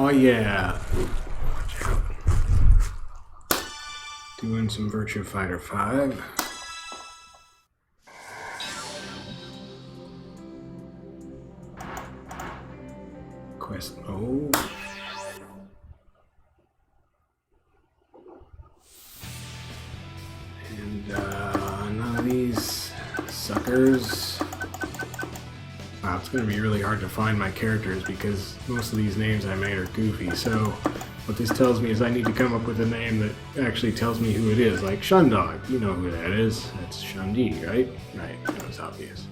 Oh yeah. Watch out. Doing some Virtua Fighter 5. Quest Mode. And none of these suckers. Wow, it's going to be really hard to find my characters because most of these names I made are goofy. So what this tells me is I need to come up with a name that actually tells me who it is. Like Shundog, you know who that is. That's Shundi, right? Right, that was obvious.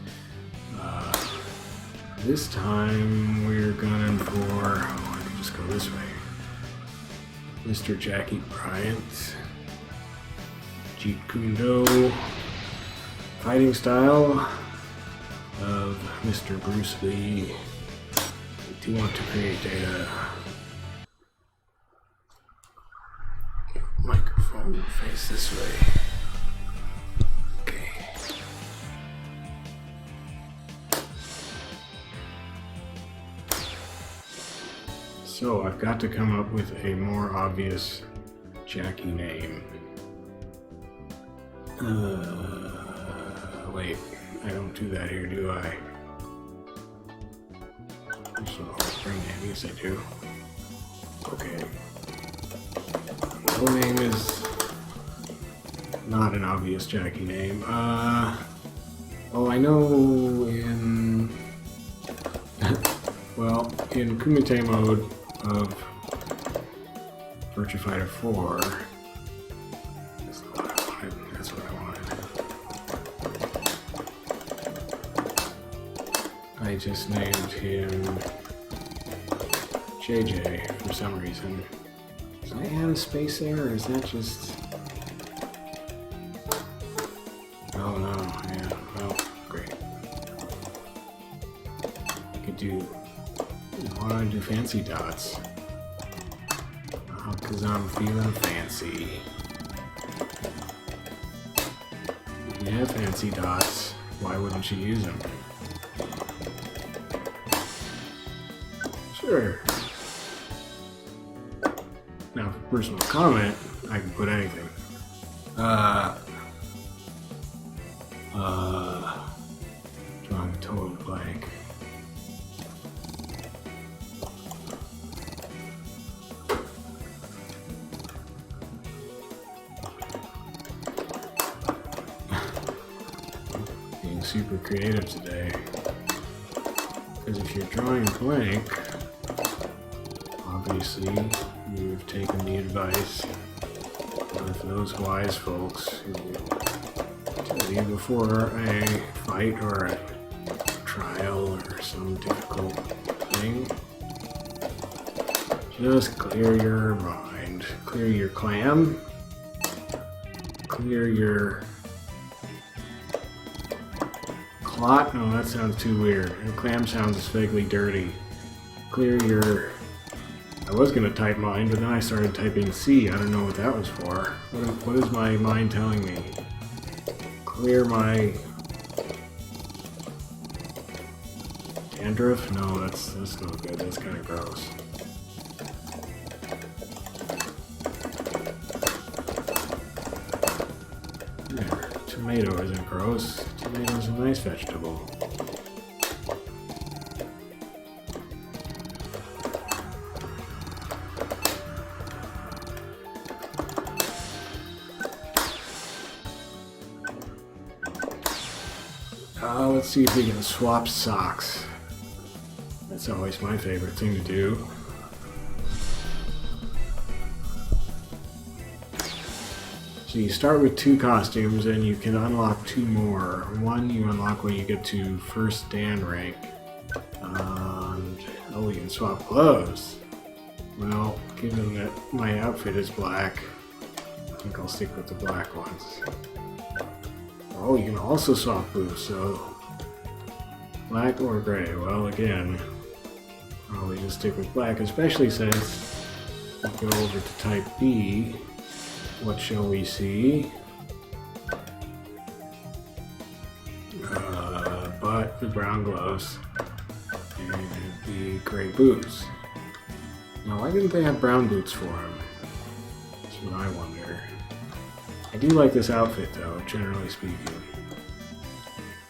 This time we're gunning for, oh, I can just go this way. Mr. Jacky Bryant. Jeet Kune Do. Fighting style of Mr. Bruce Lee. Do you want to create data? Microphone face this way. Okay. So I've got to come up with a more obvious Jacky name. Wait, I don't do that here, do I? So, spring name, yes I do. Okay. The name is not an obvious Jacky name. Oh, I know in well, in Kumite mode of Virtua Fighter 4. That's what I wanted. That's what I wanted. I just named him JJ for some reason. Did I add a space there, or is that just... Oh no, yeah, well, great. I could do... Why don't I do fancy dots? Because I'm feeling fancy. If you have fancy dots, why wouldn't you use them? Sure. Now, for personal comment, I can put anything. Drawing a total blank. Being super creative today. Because if you're drawing blank, obviously, you've taken the advice of those wise folks who tell you before a fight or a trial or some difficult thing, just clear your mind, clear your clam, clear your clot. No, that sounds too weird. And clam sounds vaguely dirty. Clear your... I was going to type mine, but then I started typing C. I don't know what that was for. What is my mind telling me? Clear my... dandruff? No, that's no good. That's kind of gross. There. Tomato isn't gross. Tomato's a nice vegetable. Let's see if we can swap socks. That's always my favorite thing to do. So you start with 2 costumes and you can unlock 2 more. One you unlock when you get to first Dan rank. And, oh, you can swap clothes. Well, given that my outfit is black, I think I'll stick with the black ones. Oh, you can also swap boots, so black or gray. Well, again, probably just stick with black, especially since we go over to type B. What shall we see? But the brown gloves and the gray boots. Now, why didn't they have brown boots for him? That's what I wonder. I do like this outfit, though, generally speaking.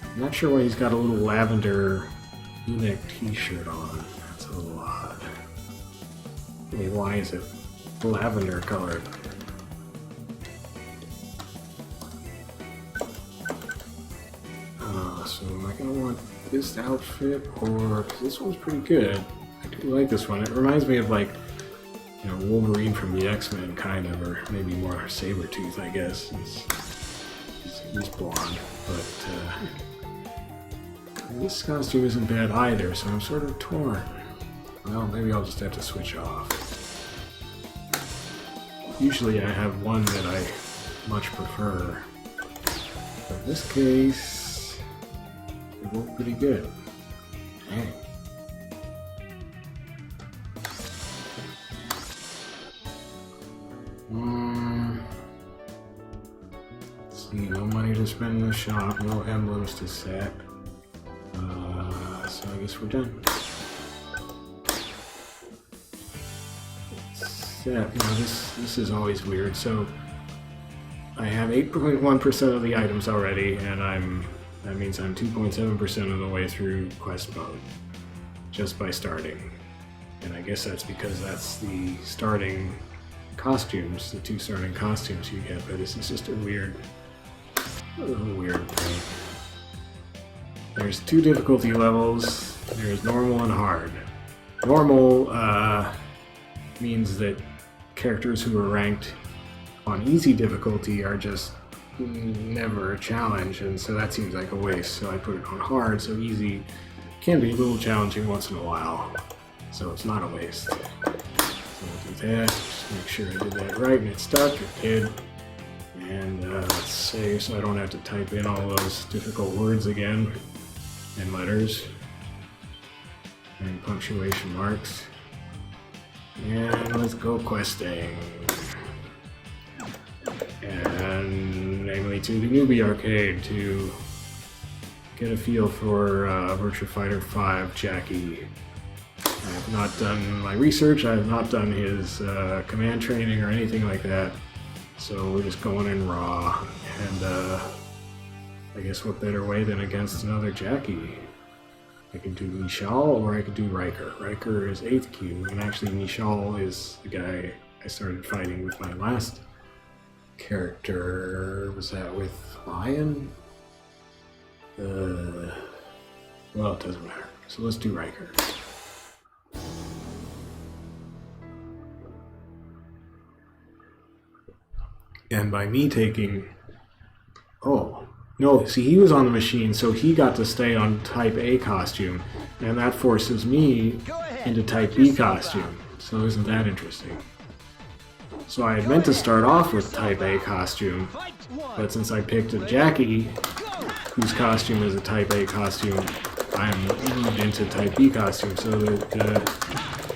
I'm not sure why he's got a little lavender V-neck t-shirt on. That's a little odd. I mean, why is it lavender colored? So am I going to want this outfit, or... 'cause this one's pretty good. I do like this one. It reminds me of, like, you know, Wolverine from the X-Men, kind of, or maybe more Sabretooth, I guess. He's blonde, but this costume isn't bad either, so I'm sort of torn. Well, maybe I'll just have to switch off. Usually I have one that I much prefer, but in this case, they work pretty good. Dang. Let's see, no money to spend in the shop, no emblems to set. So I guess we're done. Set. Now this is always weird. So I have 8.1% of the items already, and that means I'm 2.7% of the way through quest mode just by starting. And I guess that's because that's the starting costumes, the 2 starting costumes you get. But this is just a weird thing. There's 2 difficulty levels. There's normal and hard. Normal means that characters who are ranked on easy difficulty are just never a challenge, and so that seems like a waste. So I put it on hard, so easy can be a little challenging once in a while. So it's not a waste. So we'll do that. Just make sure I did that right and it stuck. It did. And let's save so I don't have to type in all those difficult words again. And letters and punctuation marks, and let's go questing, and namely to the newbie arcade to get a feel for Virtua Fighter 5 Jacky. I have not done my research, I have not done his command training or anything like that, so we're just going in raw, and I guess what better way than against another Jacky. I could do Nishal or I could do Riker. Riker is 8th Q, and actually Nishal is the guy I started fighting with my last character. Was that with Lion? Well, it doesn't matter. So let's do Riker. And by me taking... Oh. No, see, he was on the machine, so he got to stay on Type A costume, and that forces me into Type B costume. So isn't that interesting? So I had meant to start off with Type A costume, but since I picked a Jacky, whose costume is a Type A costume, I'm moved into Type B costume, so the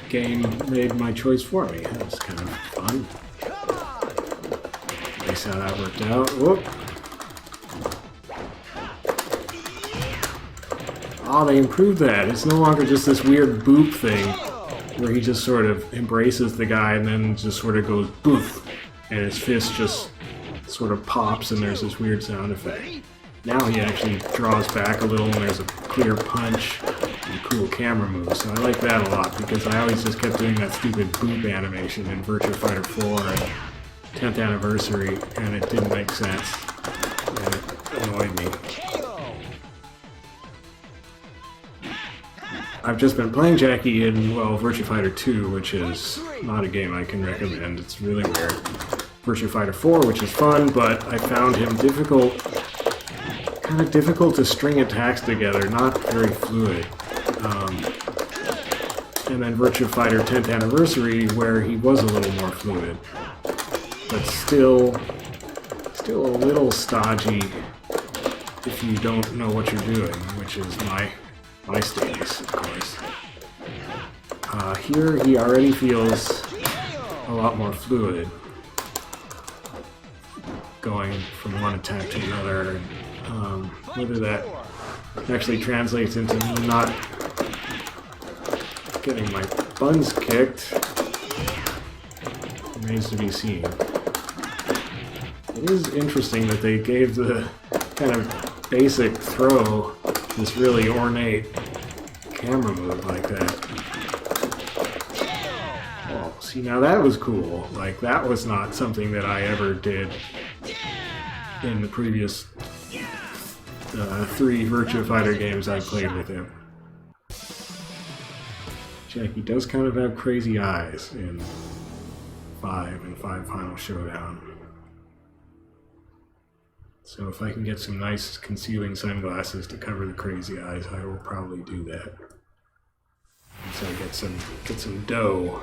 game made my choice for me. That was kind of fun. Nice how that worked out. Whoop. Oh, they improved that. It's no longer just this weird boop thing where he just sort of embraces the guy and then just sort of goes boof, and his fist just sort of pops and there's this weird sound effect. Now he actually draws back a little and there's a clear punch and a cool camera move, so I like that a lot because I always just kept doing that stupid boop animation in Virtua Fighter 4 and 10th anniversary, and it didn't make sense, and it annoyed me. I've just been playing Jacky in, well, Virtua Fighter 2, which is not a game I can recommend. It's really weird. Virtua Fighter 4, which is fun, but I found him kind of difficult to string attacks together, not very fluid. And then Virtua Fighter 10th Anniversary, where he was a little more fluid, but still a little stodgy if you don't know what you're doing, which is my status, of course. Here he already feels a lot more fluid, going from one attack to another. Whether that actually translates into me not getting my buns kicked, remains to be seen. It is interesting that they gave the kind of basic throw this really ornate camera move like that. Oh, see, now that was cool. Like, that was not something that I ever did in the previous 3 Virtua Fighter games I played with him. Jacky does kind of have crazy eyes in 5 and 5 Final Showdown. So if I can get some nice concealing sunglasses to cover the crazy eyes, I will probably do that. Once I get some dough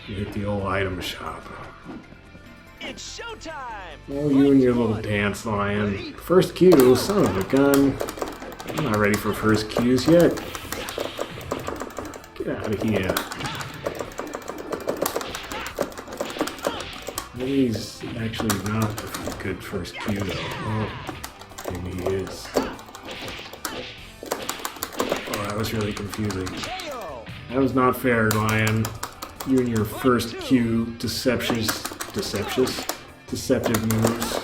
and hit the old item shop. It's showtime! Oh, you and your little dance lion. First cue, son of a gun. I'm not ready for first cues yet. Get out of here. Maybe he's actually not a good first cue though. Oh, maybe he is. Oh, that was really confusing. That was not fair, Lion. You and your first cue deceptive moves.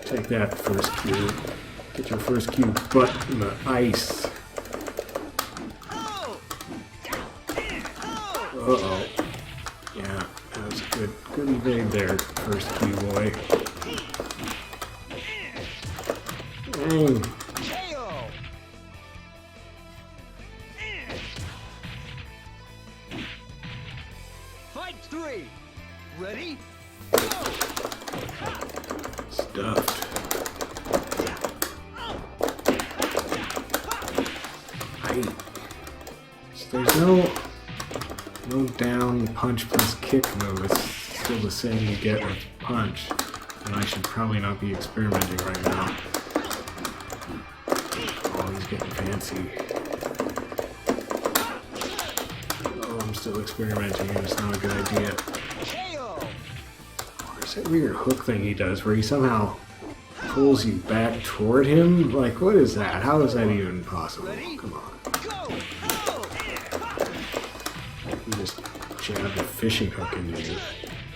Take that first cue. Get your first cue butt in the ice. Uh-oh. Yeah, that was a good evade there, first cue boy. Dang. Fight 3. Ready? Stuffed. There's no down punch plus kick move. It's still the same you get with punch. And I should probably not be experimenting right now. Oh, he's getting fancy. Oh, I'm still experimenting and it's not a good idea. There's that weird hook thing he does where he somehow pulls you back toward him. Like, what is that? How is that even possible? Come on. You just jab a fishing hook into you.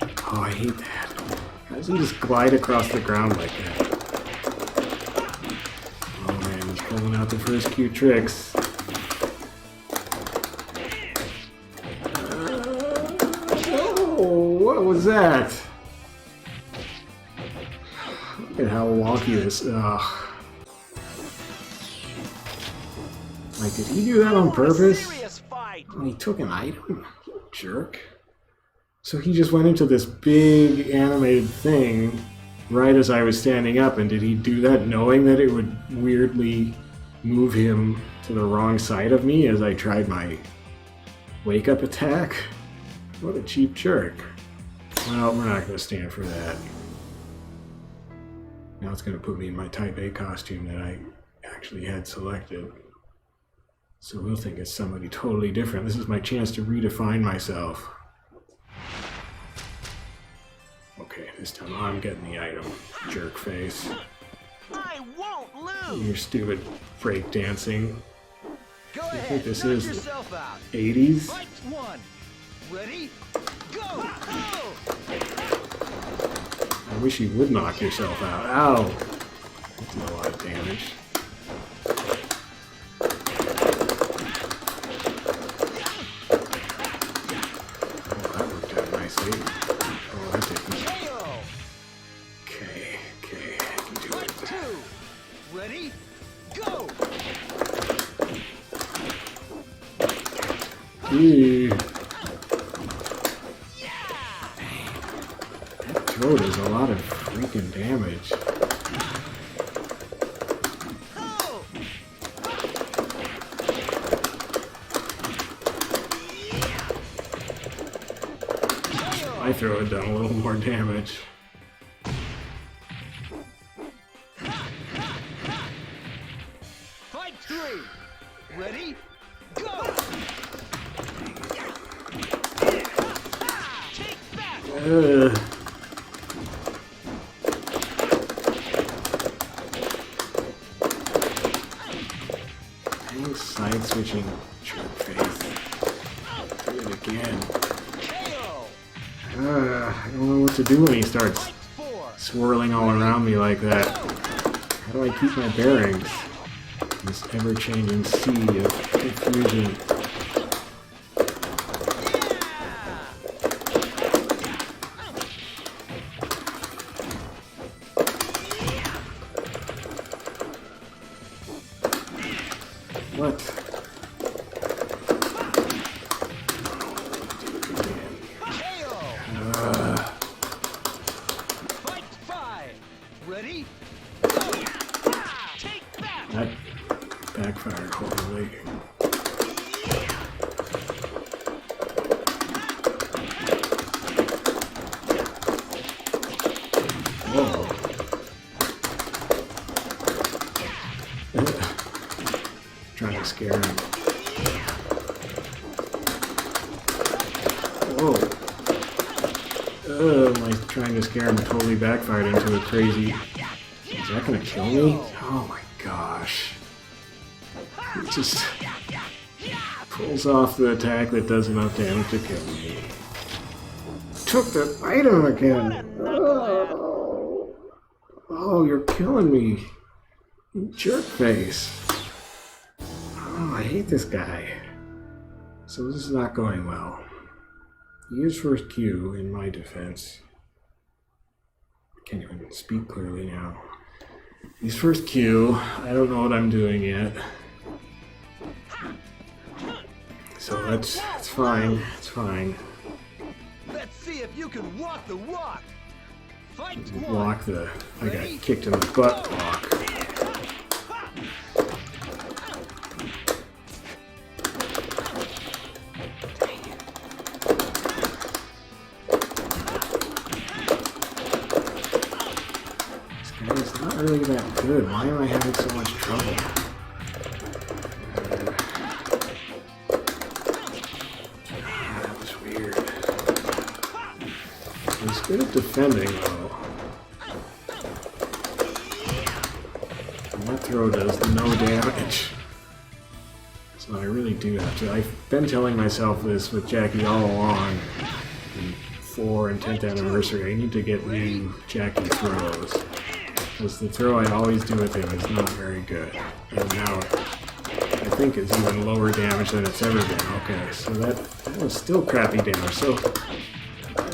Oh, I hate that. How does he just glide across the ground like that? Oh man, he's pulling out the first cue tricks. Oh, what was that? Look at how wonky this is. Like, did he do that on purpose? Oh, he took an item? Jerk. So he just went into this big animated thing right as I was standing up, and did he do that knowing that it would weirdly move him to the wrong side of me as I tried my wake-up attack? What a cheap jerk. Well, we're not going to stand for that. Now it's going to put me in my Type A costume that I actually had selected. So we'll think it's somebody totally different. This is my chance to redefine myself. Okay, this time I'm getting the item, jerk face. I won't lose. Your stupid break dancing. Go I ahead, think this knock is yourself the out. 80s. Fight 1. Ready? Go! I wish you would knock yourself out. Ow! That's a lot of damage. Ready? Go! That throw does a lot of freaking damage. My throw had done a little more damage. Fight 3. Ready? Go! Take that! Dang, side switching jerk face. Do it again. KO! supposed to do when he starts Fight 4. swirling all around me like that? How do I keep my bearings? This ever-changing sea of confusion. What? Fight 5. Ready? Go. Take that. That backfired horribly. Whoa. Trying to scare him. Whoa. Am I trying to scare him? Totally backfired into a crazy. Is that gonna kill me? Oh my gosh. It just pulls off the attack that does enough damage to kill me. Took the item again. Oh, you're killing me. You jerk face. Oh, I hate this guy. So this is not going well. He is first Q in my defense. Can't even speak clearly now. He's first Q. I don't know what I'm doing yet. So that's fine. It's fine. Let's see if you can walk the walk. Fight 1. Block the. I got kicked in the butt block. It's not really that good. Why am I having so much trouble? That was weird. He's good at defending, though. And that throw does no damage. So I really do have to. I've been telling myself this with Jacky all along. The 4 and 10th anniversary. I need to get new Jacky throws. Because the throw I always do with him is not very good. And now I think it's even lower damage than it's ever been. Okay, so that was still crappy damage. So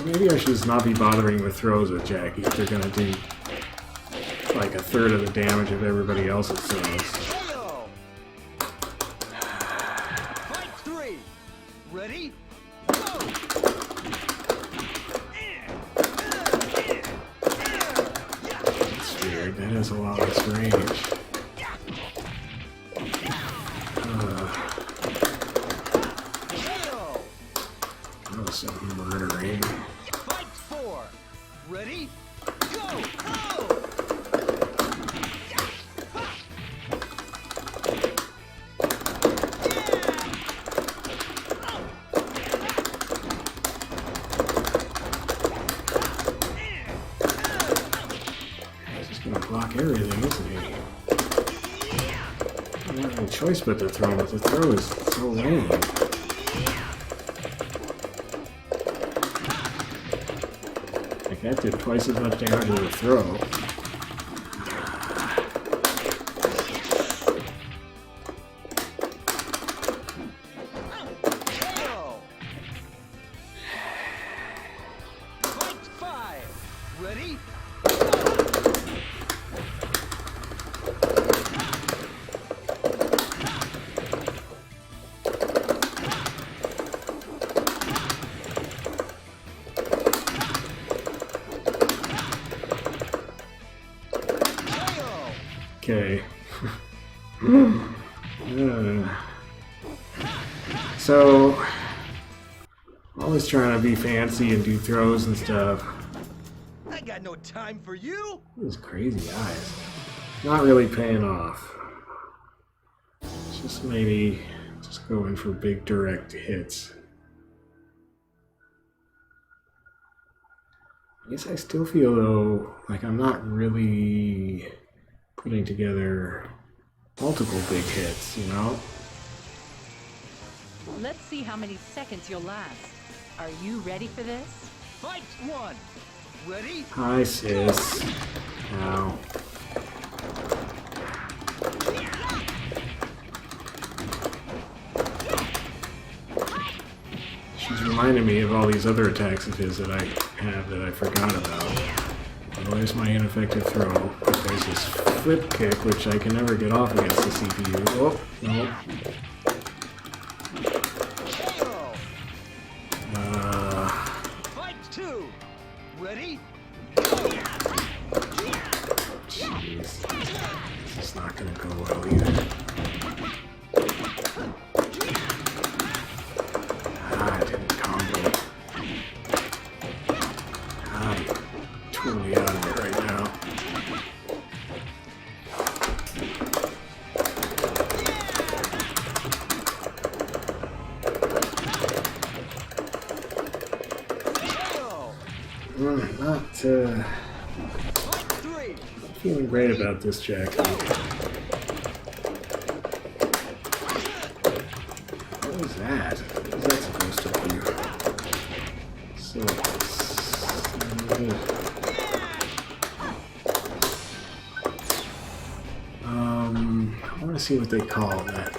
maybe I should just not be bothering with throws with Jacky if they're going to do like a third of the damage of everybody else's throws. Fight 3. Ready? Go. That's weird. That has a lot less range. That was something murdering. Fight 4. Ready? Go. He's just gonna block everything, isn't he? I don't have any choice but to throw, but the throw is so lame. Like that did twice as much damage as the throw. Fight 5. Ready? Okay. So, always trying to be fancy and do throws and stuff. I got no time for you. Those crazy eyes. Not really paying off. Just maybe just going for big direct hits. I guess I still feel though like I'm not really putting together multiple big hits, you know? Let's see how many seconds you'll last. Are you ready for this? Fight 1. Ready? Hi, sis. Ow. She's reminding me of all these other attacks of his that I have that I forgot about. Otherwise, my ineffective throw. There's this flip kick, which I can never get off against the CPU. Oh, no. Fight 2. Ready? Jeez. This is not going to go well either. Ah, I didn't combo. I'm totally out of it right now. Not feeling great about this, Jacky. What was that? What was that supposed to do? So, I want to see what they call that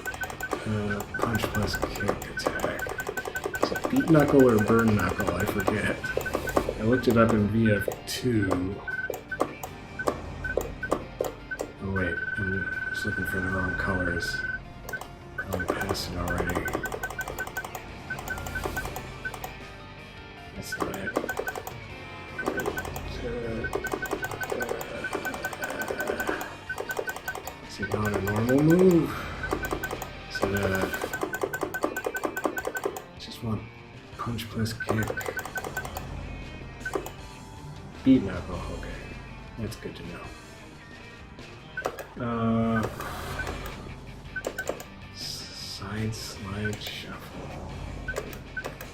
punch plus kick attack. Is it beat knuckle or burn knuckle? I forget. I looked it up in VF2. Oh wait, I'm just looking for the wrong colors. I passed it already. That's not it. Is it not a normal move? Is it just one punch plus kick? Beat knuckle, okay. That's good to know. Side slide shuffle.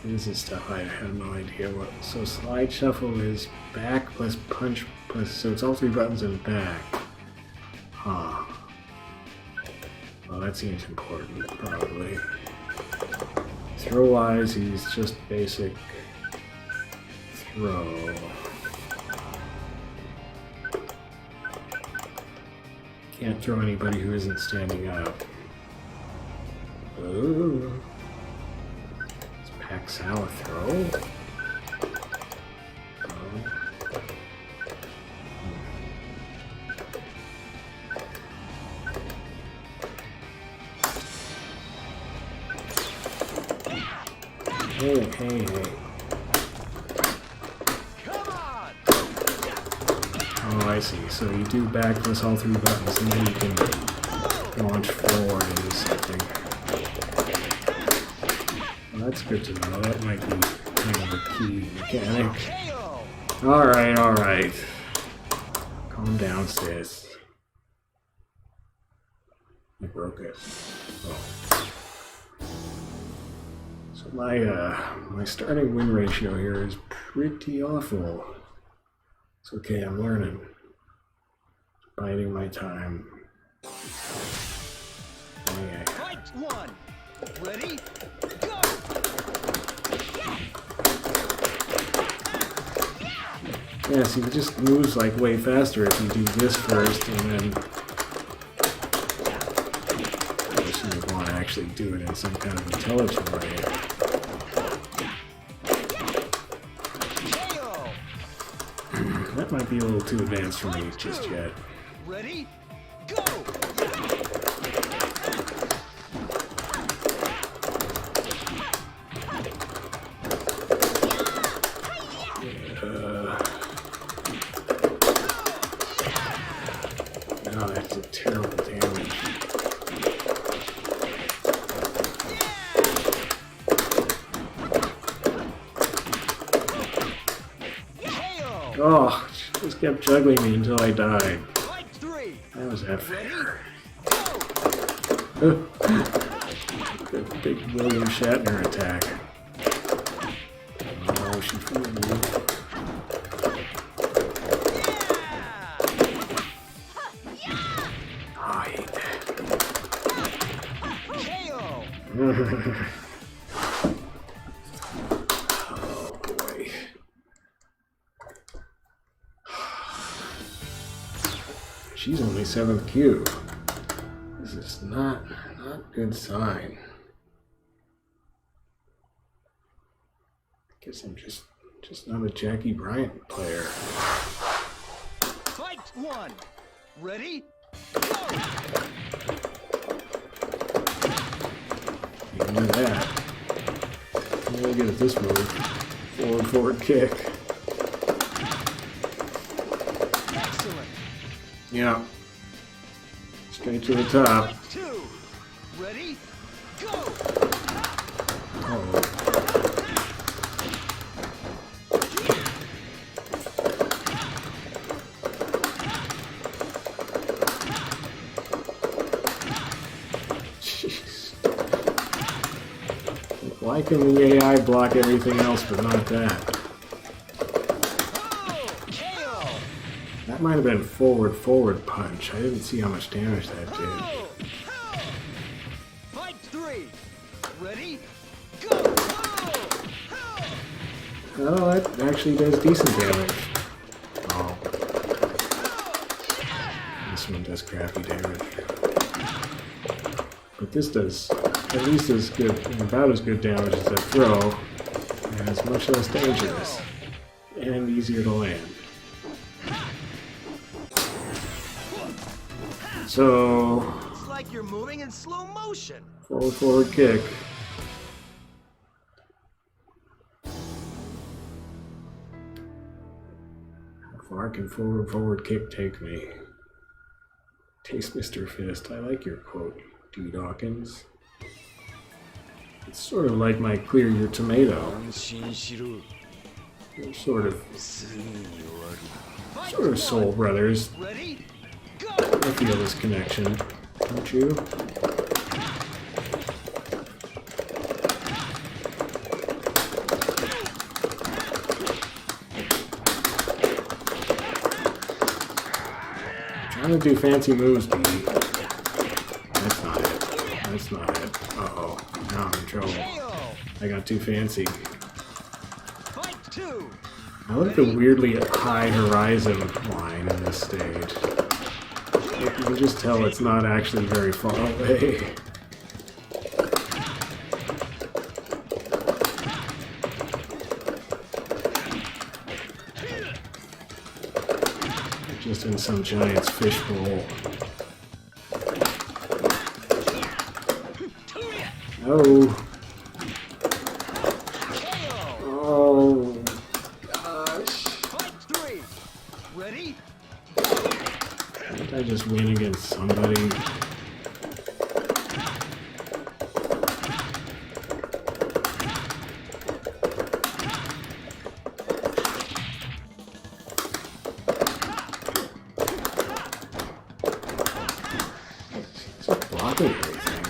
This is stuff I have no idea what. So slide shuffle is back plus punch plus, so it's all three buttons in back. Huh. Well, that seems important, probably. Throw-wise, he's just basic throw. Can't throw anybody who isn't standing up. Ooh. Is Paxal a throw? Hey. Oh, I see. So you do back plus all three buttons, and then you can launch forward into something. Well, that's good to know. That might be kind of a key mechanic. Alright. Calm down, sis. I broke it. Oh. So my starting win ratio here is pretty awful. It's okay, I'm learning. Biding my time. Okay. Fight 1. Ready? Go! Yeah, see, it just moves like way faster if you do this first and then I guess you would want to actually do it in some kind of intelligent way. That might be a little too advanced for me just yet. Ready? Go! No, that's a terrible damage. Oh, she just kept juggling me until I died. That was that fair. Good big William Shatner attack. Oh, she fooled me. Oh, I hate that. Oh boy. my 7th cue. This is not a good sign. Guess I'm just not a Jacky Bryant player. Fight 1. Ready? Go! You can do that. I'm really good at this move. Forward kick. Excellent. Yeah. Straight to the top. Fight 2. Ready? Go! Oh. Why can the AI block everything else but not that? Oh, KO! That might have been forward punch. I didn't see how much damage that did. Oh, oh. Fight 3. Ready? Go! Oh, oh. Oh, that actually does decent damage. Oh. This one does crappy damage. But this does at least as good, about as good damage as that throw, and it's much less dangerous, and easier to land. So, It's like you're moving in slow motion. forward kick. How far can forward kick take me? Taste Mr. Fist. I like your quote, D. Dawkins. It's sort of like my clear your tomato. They're sort of soul brothers. Ready? Go! I feel this connection, don't you? Trying to do fancy moves, B. That's not it. That's not it. Uh-oh. Now I'm in trouble. KO! I got too fancy. Fight 2. I like the weirdly high horizon line in this stage. You can just tell it's not actually very far away. Just in some giant's fishbowl. Oh. Oh. Gosh. Fight 3. Ready? Did I just win against somebody? Blocking everything.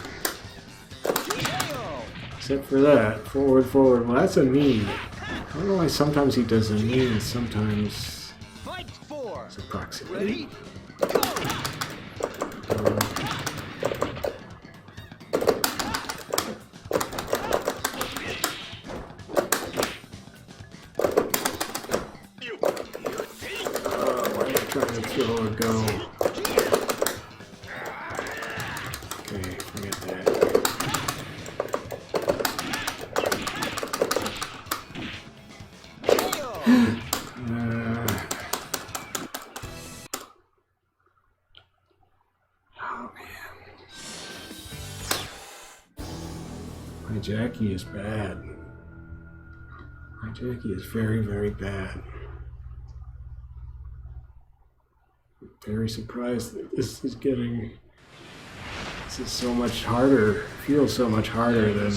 KO! Except for that. Forward. Well, that's a knee. I don't know why sometimes he does a knee and sometimes Fight 4. it's a proximity. Ready? Go! Why am I trying to throw a go? Okay, forget that. KO! Oh man. My Jacky is bad. My Jacky is very, very bad. I'm very surprised that this is so much harder, feels so much harder than,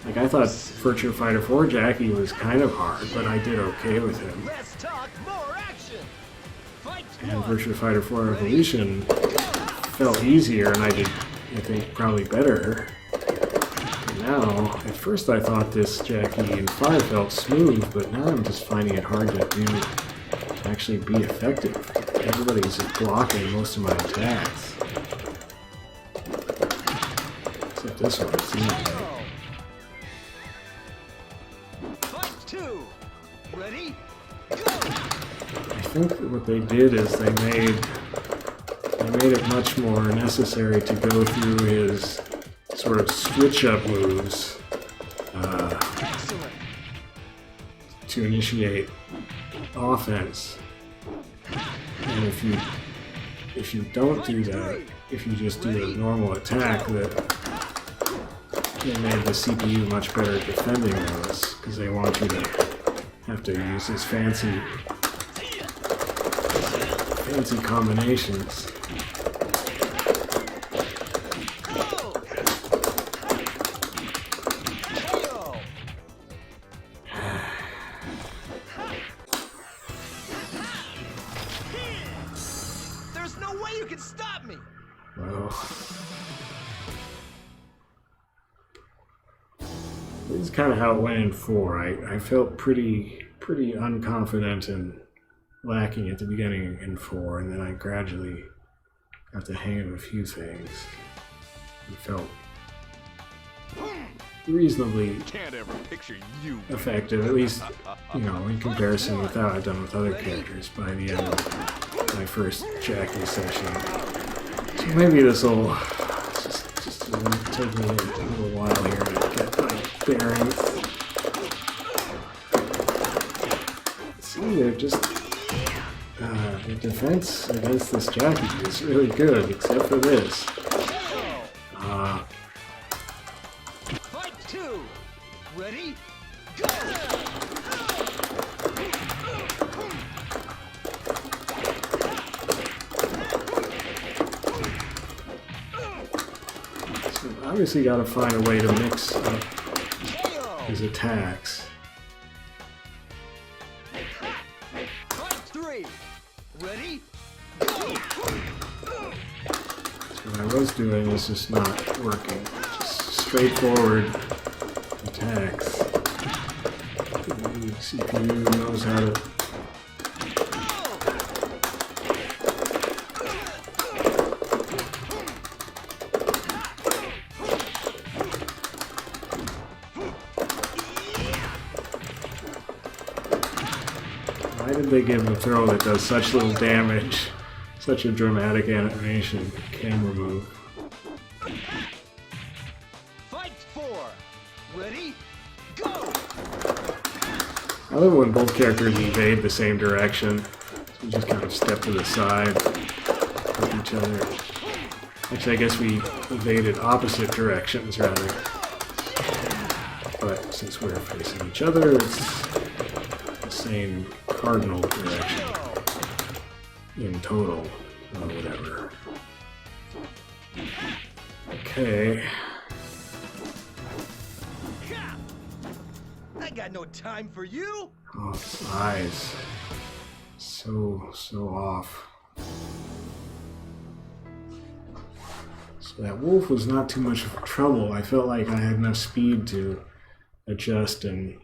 like I thought Virtua Fighter 4 Jacky was kind of hard, but I did okay with him. Let's talk more action. Fight And 1. Virtua Fighter 4 Evolution felt easier, and I did, I think, probably better. And now, at first I thought this Jacky in 5 felt smooth, but now I'm just finding it hard to actually be effective. Everybody's just blocking most of my attacks. Except this one, it seems like. KO! Fight 2. Ready? Go! I think that what they did is they made it much more necessary to go through his sort of switch-up moves to initiate offense. And if you don't do that, if you just do a normal attack, that they made the CPU much better at defending those, because they want you to have to use his fancy combinations. There's no way you can stop me. Well, this is kind of how it went in 4. I felt pretty unconfident and lacking at the beginning in 4, and then I gradually got the hang of a few things and felt reasonably effective, at least, you know, in comparison with how I've done with other characters by the end of my first Jacky session. So maybe this will just take me a little while here to get my bearings. See, they're just the defense against this Jacky is really good, except for this. Fight 2. Ready? Go! So obviously got to find a way to mix up his attacks. Fight 3. Ready? Go! So what I was doing is just not working. Just straightforward attacks. The CPU knows how to. Why did they give him a throw that does such little damage? Such a dramatic animation, camera move. Fight 4. Ready? Go! I love when both characters evade the same direction. So we just kind of step to the side of each other. Actually, I guess we evaded opposite directions, rather. But since we're facing each other, it's the same cardinal direction in total, or whatever. Okay. I got no time for you. Oh, his eyes. So off. So that wolf was not too much of trouble. I felt like I had enough speed to adjust and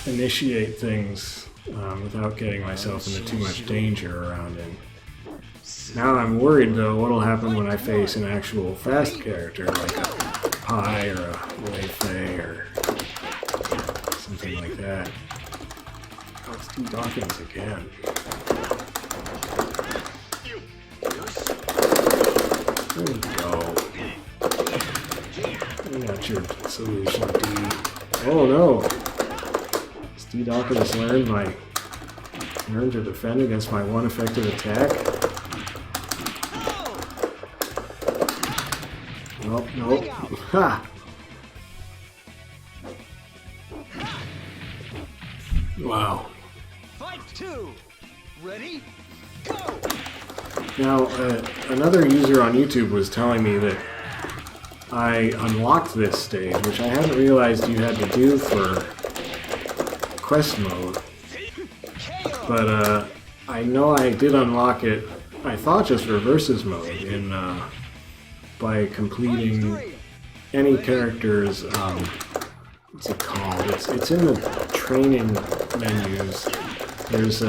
initiate things without getting myself into too much danger around him. Now I'm worried, though, what'll happen when I face an actual fast character like a Pi or a Wei Fei or something like that. Oh, it's two Dawkins again. There we go. That's your solution, D. Oh no! D. Dawkins learned to defend against my one effective attack. Nope, nope. Ha! Wow. Fight 2. Ready? Go! Now, another user on YouTube was telling me that I unlocked this stage, which I hadn't realized you had to do for Quest Mode. But I know I did unlock it, I thought just for Versus Mode, in by completing any character's, what's it called? It's in the training menus. There's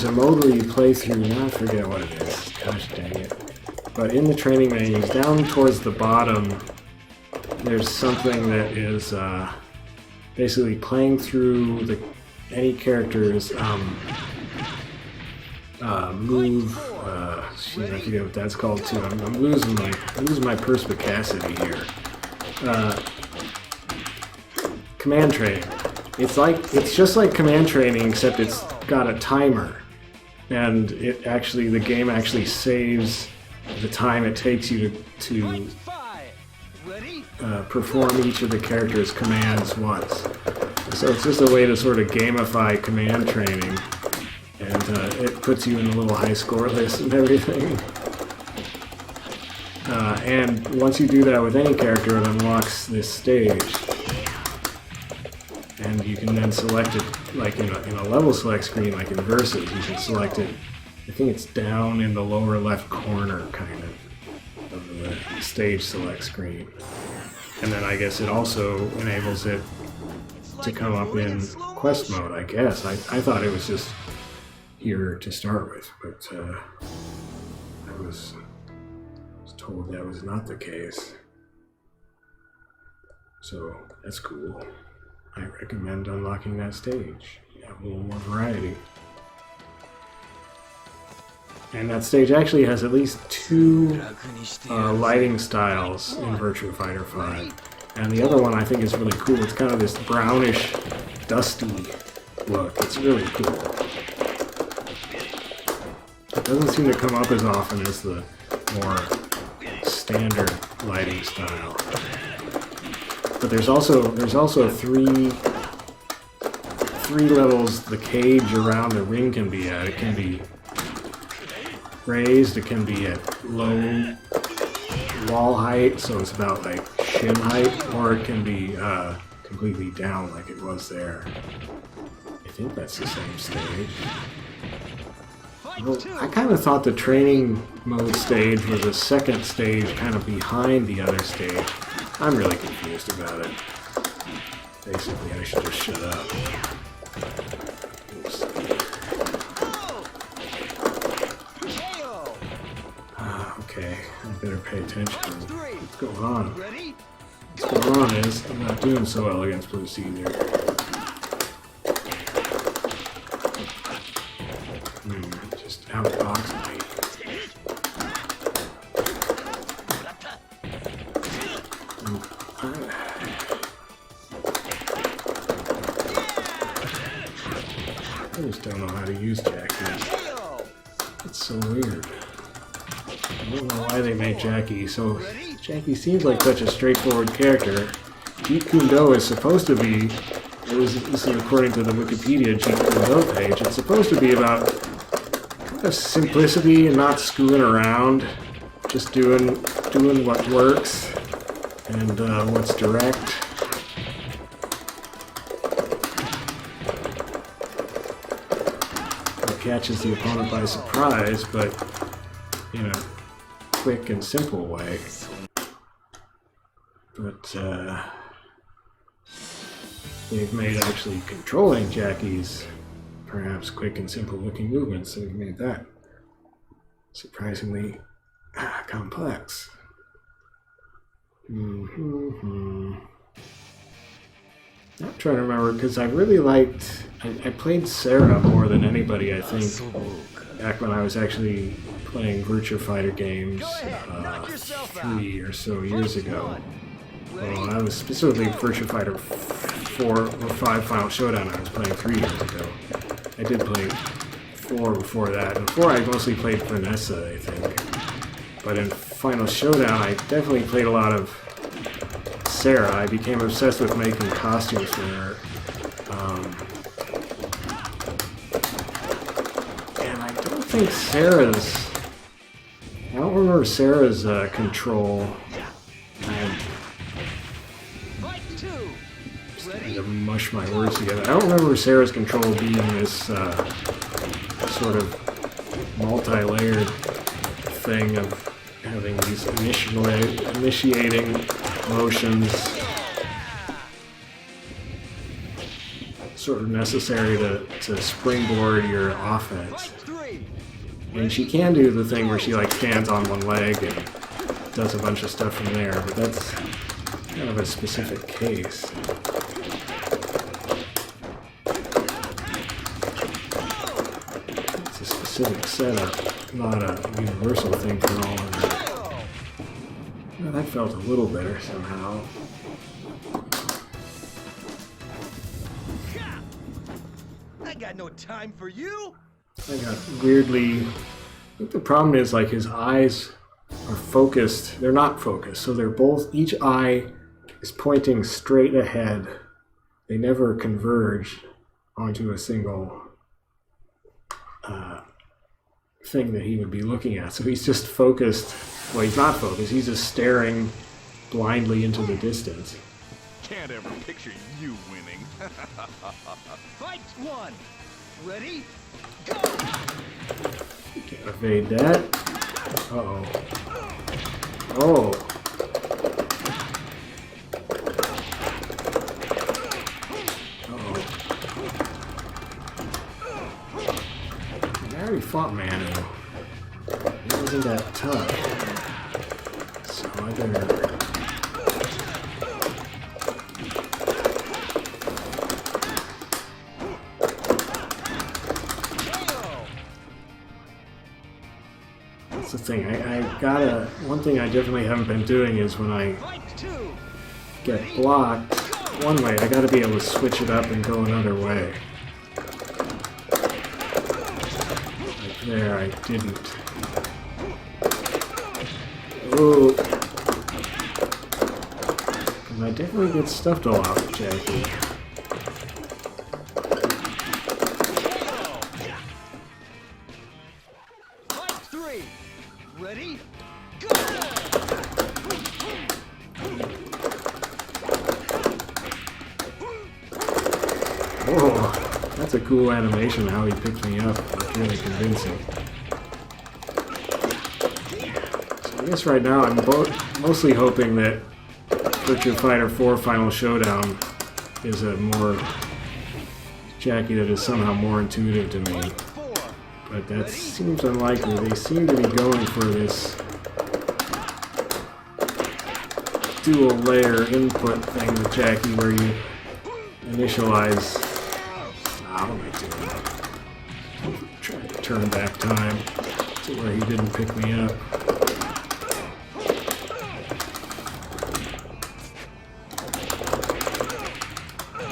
a mode where you play through, now I forget what it is, gosh dang it. But in the training menus, down towards the bottom, there's something that is basically playing through any character's move. Geez, I forget what that's called too. I'm losing my perspicacity here. Command training. It's just like command training, except it's got a timer, and the game actually saves the time it takes you to perform each of the character's commands once. So it's just a way to sort of gamify command training, and it puts you in a little high score list and everything. And once you do that with any character, it unlocks this stage. And you can then select it, like in a level select screen, like in Versus, you can select it, I think it's down in the lower left corner, kind of the stage select screen. And then I guess it also enables it to come up in Quest Mode, I guess. I thought it was just here to start with, but I was told that was not the case. So that's cool. I recommend unlocking that stage. You have a little more variety. And that stage actually has at least 2 lighting styles in Virtua Fighter 5. And the other one I think is really cool. It's kind of this brownish, dusty look. It's really cool. It doesn't seem to come up as often as the more standard lighting style. But there's also 3 levels the cage around the ring can be at. It can be raised, it can be at low wall height, so it's about like shin height, or it can be completely down like it was there. I think that's the same stage. Well, I kind of thought the training mode stage was a second stage kind of behind the other stage. I'm really confused about it. Basically, I should just shut up. Oops. Okay, I better pay attention to what's going on. What's going on is I'm not doing so well against Blue Caesar. Just outboxed me. I just don't know how to use Jacky. It's so weird. I don't know why they made Jacky so... Jacky seems like such a straightforward character. Jeet Kune Do is supposed to be... This is according to the Wikipedia Jeet Kune Do page. It's supposed to be about kind of simplicity and not screwing around. Just doing what works and what's direct. It catches the opponent by surprise, but in a quick and simple way. But they've made actually controlling Jacky's perhaps quick and simple looking movements, and they've made that surprisingly complex. I'm trying to remember, because I really liked... I played Sarah more than anybody, I think, back when I was actually playing Virtua Fighter games 3 or so years ago. Well, I was specifically Virtua Fighter 4 or 5 Final Showdown I was playing 3 years ago. I did play 4 before that, and 4 I mostly played Vanessa, I think. But in Final Showdown I definitely played a lot of Sarah. I became obsessed with making costumes for her. And I don't think Sarah's... I don't remember Sarah's control. I'm starting to mush my words together. I don't remember Sarah's control being this sort of multi-layered thing of having these initiating motions sort of necessary to springboard your offense. And she can do the thing where she like stands on one leg and does a bunch of stuff from there, but that's kind of a specific case. specific setup, not a universal thing for all of them. Well, that felt a little better somehow. I got no time for you. I got weirdly... I think the problem is, like, his eyes are focused. They're not focused, so they're both... Each eye is pointing straight ahead. They never converge onto a single thing that he would be looking at. So he's just focused. Well, he's not focused. He's just staring blindly into the distance. Can't ever picture you winning. Fight one. Ready? Go! Can't evade that. Uh-oh. Oh. I already fought Manu. He wasn't that tough. So I better... That's the thing. I gotta... One thing I definitely haven't been doing is when I get blocked one way, I gotta be able to switch it up and go another way. There, I didn't. Oh. I definitely get stuffed a lot with Jacky. Fight three. Ready? Go! Whoa. That's a cool animation, how he picked me up. It's really convincing. So I guess right now I'm mostly hoping that Virtua Fighter 4 Final Showdown is a more Jacky that is somehow more intuitive to me. But that seems unlikely. They seem to be going for this dual layer input thing with Jacky where you initialize... What am I doing? Try to turn back time to where he didn't pick me up.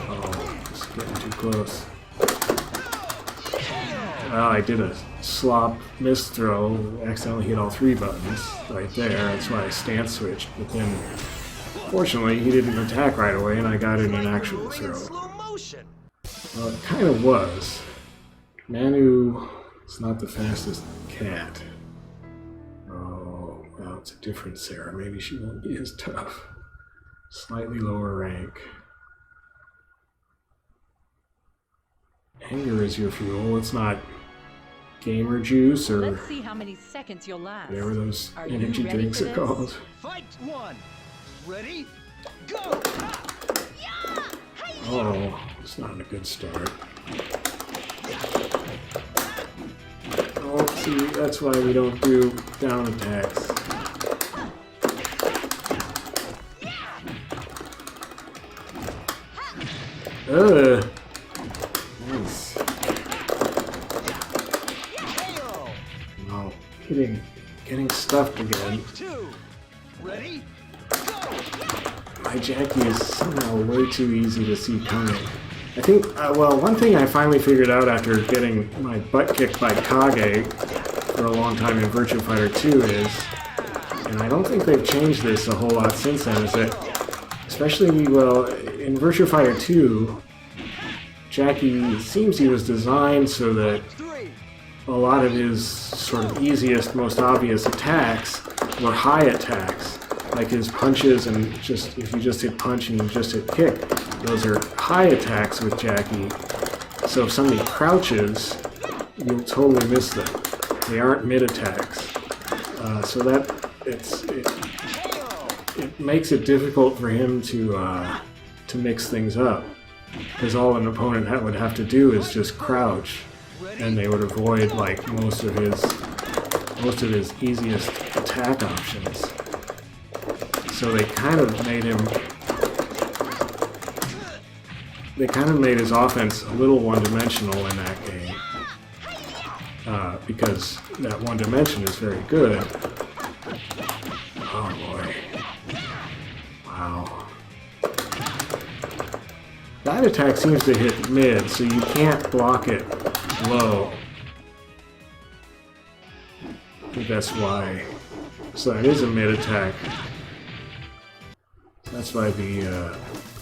Oh, just getting too close. Well, I did a slop miss throw, accidentally hit all three buttons right there. That's why I stance switched. But then, fortunately, he didn't attack right away, and I got in an actual throw. Well, it kind of was. Manu is not the fastest cat. Oh, well, it's a different Sarah. Maybe she won't be as tough. Slightly lower rank. Anger is your fuel. It's not gamer juice or Let's see how many seconds you'll last. whatever those Are you energy ready drinks for are this? called. Fight one. Ready? Go! Oh, it's not a good start. Oh, see, that's why we don't do down attacks. Nice. No, getting stuffed again. Two. Ready? My Jacky is somehow way too easy to see coming. I think, well, one thing I finally figured out after getting my butt kicked by Kage for a long time in Virtua Fighter 2 is, and I don't think they've changed this a whole lot since then, is that, especially, well, in Virtua Fighter 2, Jacky seems he was designed so that a lot of his sort of easiest, most obvious attacks were high attacks. Like his punches and just, if you just hit punch and you just hit kick, those are high attacks with Jacky. So if somebody crouches, you'll totally miss them. They aren't mid attacks. So that, it makes it difficult for him to mix things up. Because all an opponent would have to do is just crouch, and they would avoid like most of his easiest attack options. So they kind of made his offense a little one-dimensional in that game. because that one dimension is very good. Oh boy. Wow. That attack seems to hit mid, so you can't block it low. I think that's why. So that is a mid attack. That's why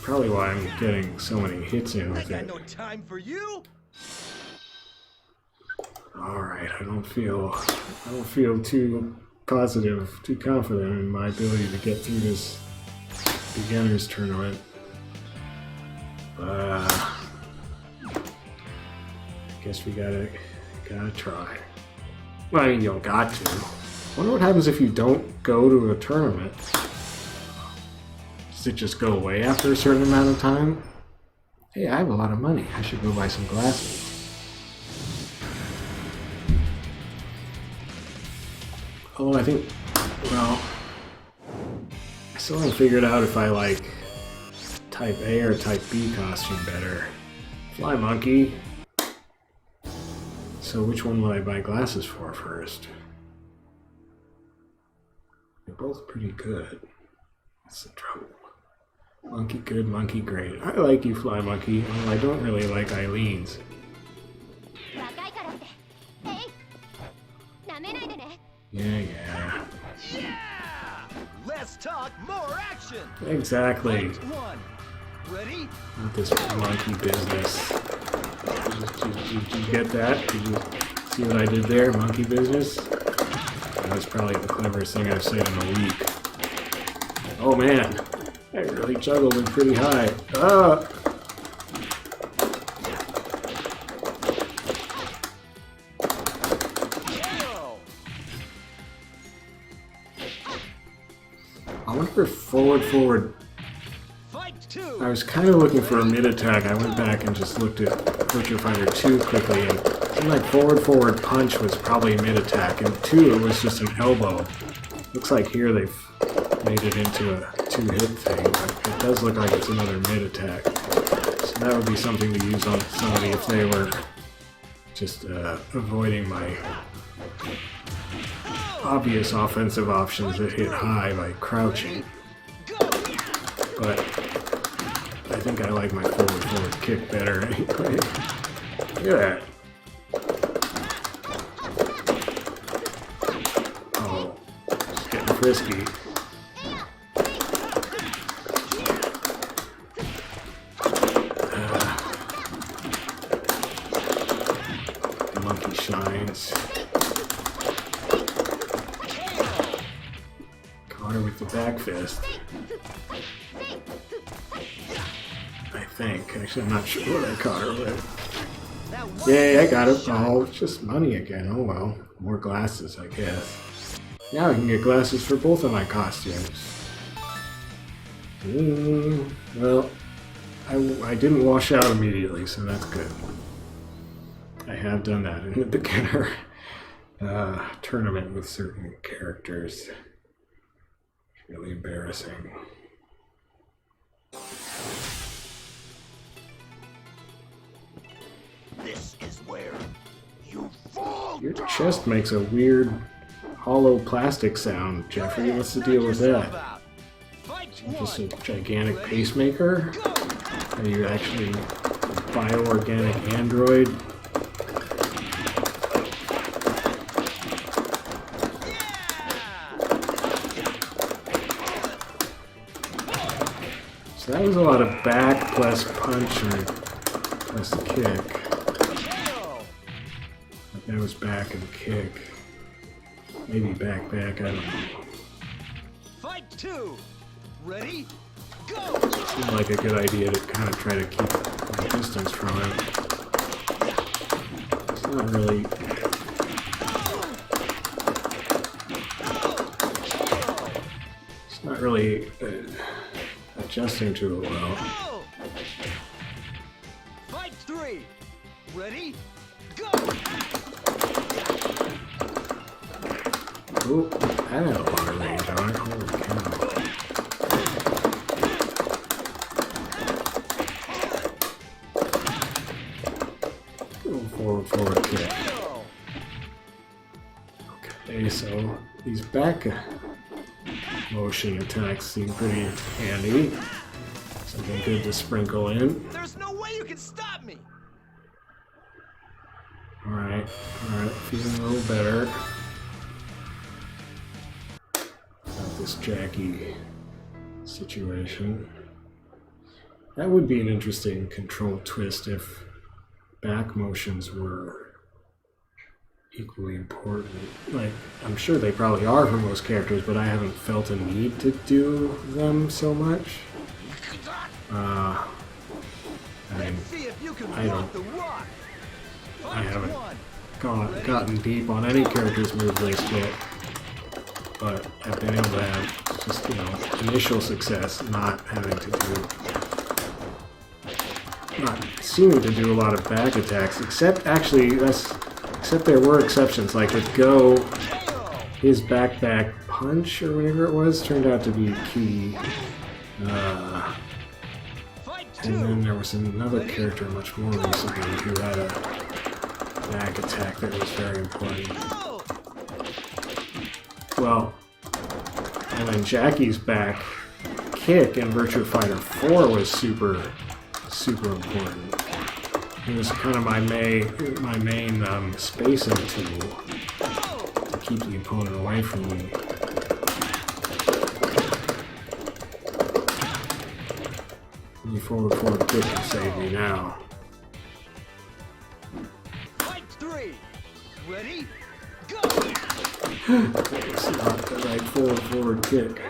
probably why I'm getting so many hits in with it. No time for you. Alright, I don't feel too positive, too confident in my ability to get through this beginner's tournament. I guess we gotta try. Well, I mean, you don't got to. Wonder what happens if you don't go to a tournament. Does it just go away after a certain amount of time? Hey, I have a lot of money. I should go buy some glasses. Oh, I think, well, I still haven't figured out if I like Type A or Type B costume better. Fly Monkey. So which one will I buy glasses for first? They're both pretty good. That's the trouble. Monkey good, Monkey great. I like you, Fly Monkey. Well, I don't really like Eileen's. Yeah. Yeah! Less talk, more action. Exactly. One. Ready? Not this monkey business. Did you get that? Did you see what I did there? Monkey business? That was probably the cleverest thing I've said in a week. Oh man, I really juggled it pretty high. Ah! I wonder if forward. I was kind of looking for a mid attack. I went back and just looked at Virtua Fighter 2 quickly, and it seemed like forward punch was probably mid attack, and 2 it was just an elbow. Looks like here they've made it into a 2-hit thing, but it does look like it's another mid attack. So that would be something to use on somebody if they were just avoiding my obvious offensive options that hit high by crouching. But I think I like my forward kick better anyway. Look at that. Oh, just getting frisky. The monkey shines. Caught her with the back fist. I think. Actually, I'm not sure what I caught her with. Yay, I got it. Oh, it's just money again. Oh well. More glasses, I guess. Now I can get glasses for both of my costumes. Well, I didn't wash out immediately, so that's good. I have done that in the beginner tournament with certain characters. It's really embarrassing. This is where you fall. Your chest makes a weird hollow plastic sound, Jeffrey. What's the deal with that? Just a gigantic pacemaker? Are you actually a bioorganic android? So that was a lot of back plus punch or plus kick. That was back and kick. Maybe back, I don't know. Fight 2. Ready? Go! Seemed like a good idea to kind of try to keep my distance from him. It's not really... It's not really adjusting to it well. Fight 3. Ready? Go! Ooh, that had a lot of range on it. Holy cow. Forward kick. Okay, so these back motion attacks seem pretty handy. Something good to sprinkle in. There's no way you can stop me. Alright, feeling a little better. About this Jacky situation. That would be an interesting control twist if back motions were equally important. Like, I'm sure they probably are for most characters, but I haven't felt a need to do them so much. I mean, I haven't gotten deep on any character's move list yet, but I've been able to have just, you know, initial success not having to do, not seeming to do a lot of back attacks, except there were exceptions, like with Go, his back punch or whatever it was turned out to be key. And then there was another character much more recently who had a back attack that was very important. Well, and then Jacky's back kick in Virtua Fighter 4 was super important. It was kind of my main spacing tool to keep the opponent away from me. The forward kick can save me now. Fight 3. Ready? Go. It's not the right forward kick.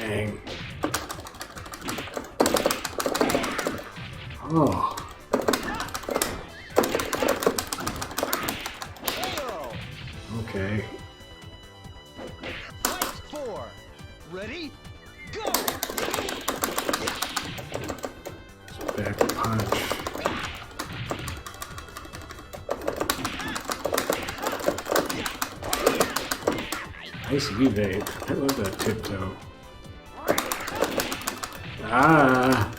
Dang. Oh. Okay. Fight 4. Ready? Go. Back punch. Nice evade. I love that tiptoe. Ah!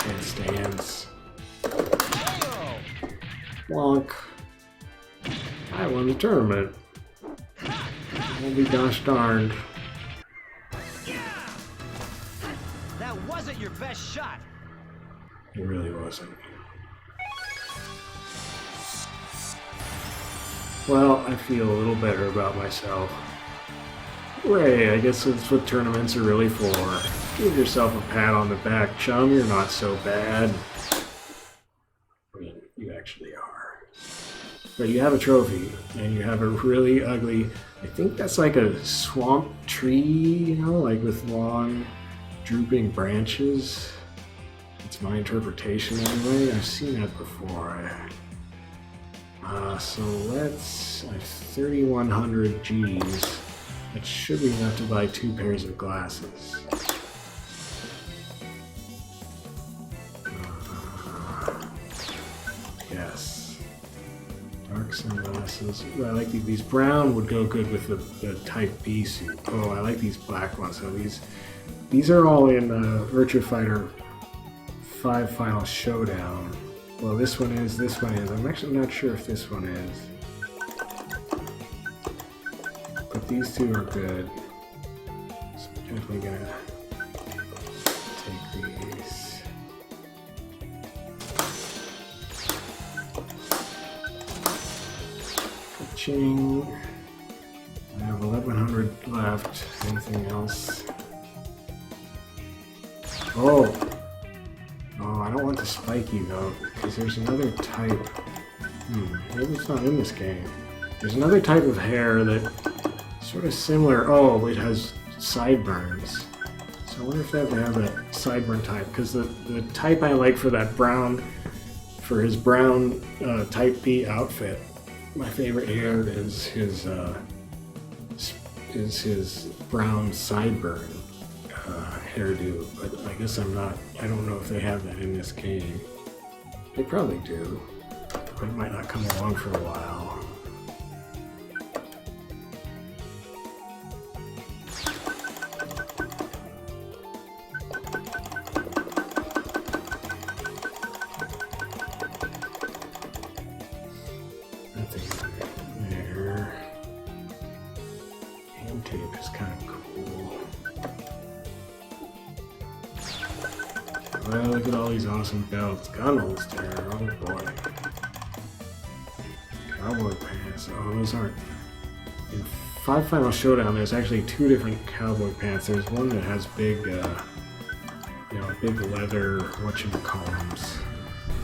Handstands. Wonk. I won the tournament. I'll be gosh darned. That wasn't your best shot. It really wasn't. Well, I feel a little better about myself. Hooray, I guess that's what tournaments are really for. Give yourself a pat on the back, chum. You're not so bad. I mean, you actually are. But you have a trophy, and you have a really ugly... I think that's like a swamp tree, you know, like with long, drooping branches. It's my interpretation anyway. I've seen that before. So let's... I have 3,100 Gs. That should be enough to buy 2 pairs of glasses. Yes. Dark sunglasses. Ooh, I like these brown would go good with the Type B suit. Oh, I like these black ones. So these are all in Virtua Fighter 5 Final Showdown. Well, this one is. I'm actually not sure if this one is. But these two are good. So I'm definitely gonna take these. Ka-ching. I have 1,100 left. Anything else? Oh! Oh, I don't want the spiky though, because there's another type. Maybe it's not in this game. There's another type of hair that sort of similar. Oh, it has sideburns. So I wonder if they have to have that sideburn type, because the type I like for that brown, for his brown Type B outfit, my favorite hair is his brown sideburn hairdo. But I guess I don't know if they have that in this game. They probably do, but it might not come along for a while. nothing there. Hand tape is kind of cool. Well, look at all these awesome belts. Gun holster, oh boy. Cowboy pants, oh those aren't... In 5 Final Showdown there's actually 2 different cowboy pants. There's one that has big, you know, big leather, whatchamacallums,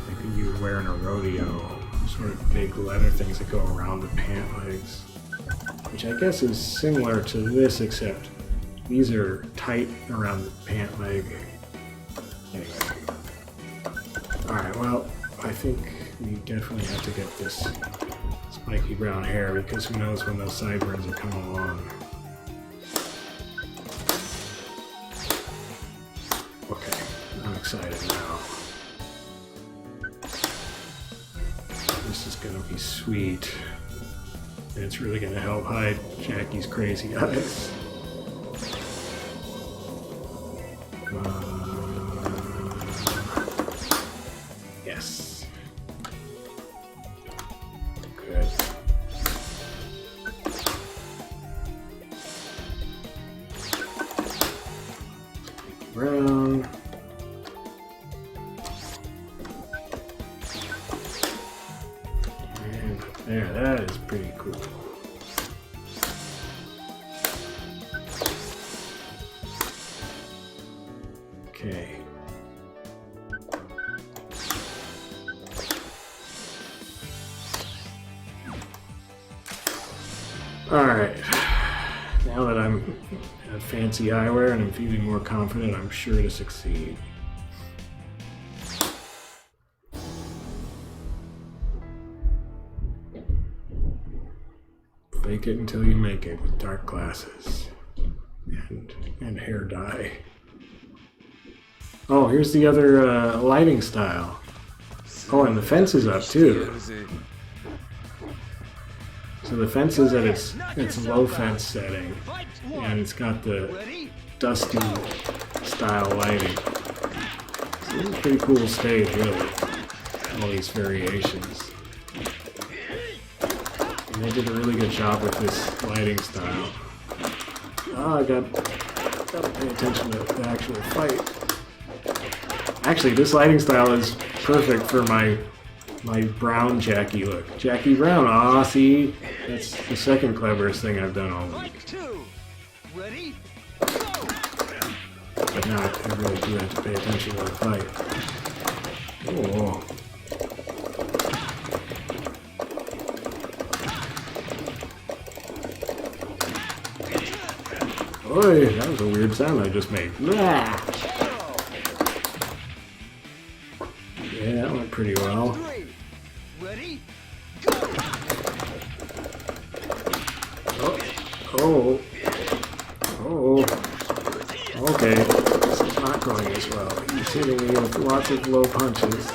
like you would wear in a rodeo. Sort of big leather things that go around the pant legs. Which I guess is similar to this, except these are tight around the pant leg. Anyway. Alright, well, I think we definitely have to get this spiky brown hair, because who knows when those sideburns will come along. Okay, I'm excited now. This is gonna be sweet. And it's really gonna help hide Jacky's crazy eyes. Yes. Good. Brown. And there, that is pretty cool. Okay. Alright. Now that I'm at fancy eyewear and I'm feeling more confident, I'm sure to succeed. Fake it until you make it with dark glasses and hair dye. Oh, here's the other lighting style. Oh, and the fence is up too. So the fence is at its low fence setting, and it's got the dusty style lighting. So this is a pretty cool stage, really. All these variations. And they did a really good job with this lighting style. Oh, I gotta pay attention to the actual fight. Actually, this lighting style is perfect for my brown Jacky look. Jacky Brown, aw, see? That's the second cleverest thing I've done all week. Ready? But now I really do have to pay attention to the fight. Oh. Oi, that was a weird sound I just made. Blah. Yeah, that went pretty well. Ready? Oh. Oh. Okay. This is not going as well. He's hitting me with lots of low punches.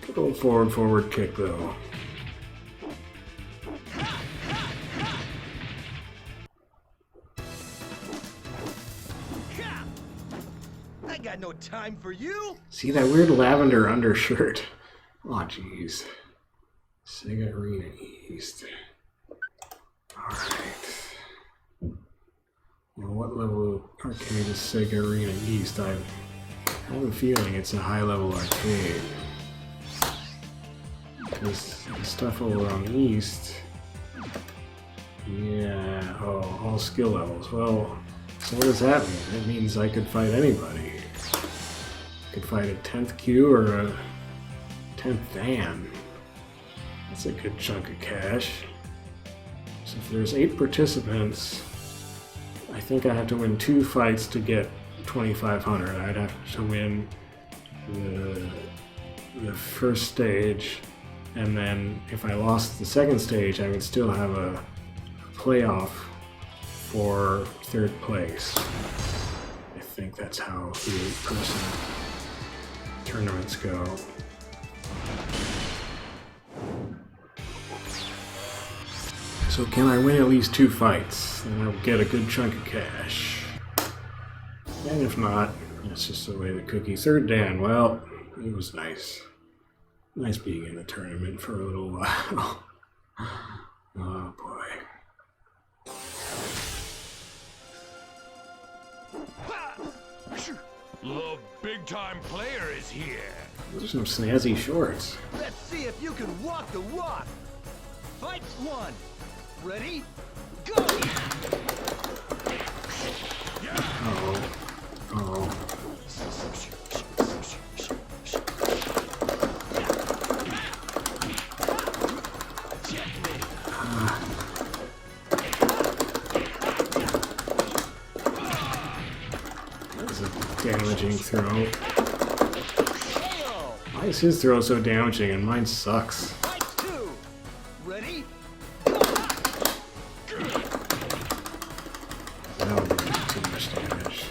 Good old forward kick though. I got no time for you. See that weird lavender undershirt? Aw, jeez. Sega Arena East. Alright. Well, what level of arcade is Sega Arena East? I have a feeling it's a high-level arcade. Because the stuff over on the East... Yeah, oh, all skill levels. Well, so what does that mean? It means I could fight anybody. I could fight a 10th Q or a 10th Dan. That's a good chunk of cash. So if there's 8 participants, I think I have to win 2 fights to get 2,500. I'd have to win the first stage, and then if I lost the second stage, I would still have a playoff for 3rd place. I think that's how the 8-person tournaments go. So can I win at least 2 fights? Then I'll get a good chunk of cash. And if not, That's just the way the cookie. Third Dan. Well, it was nice. Nice being in the tournament for a little while. Oh boy. The big-time player is here. Those are some snazzy shorts. Let's see if you can walk the walk. Fight one. Ready? Go! Oh. Oh. That's a damaging throw. Why is his throw so damaging and mine sucks? Fight two. Ready? That would be too much damage.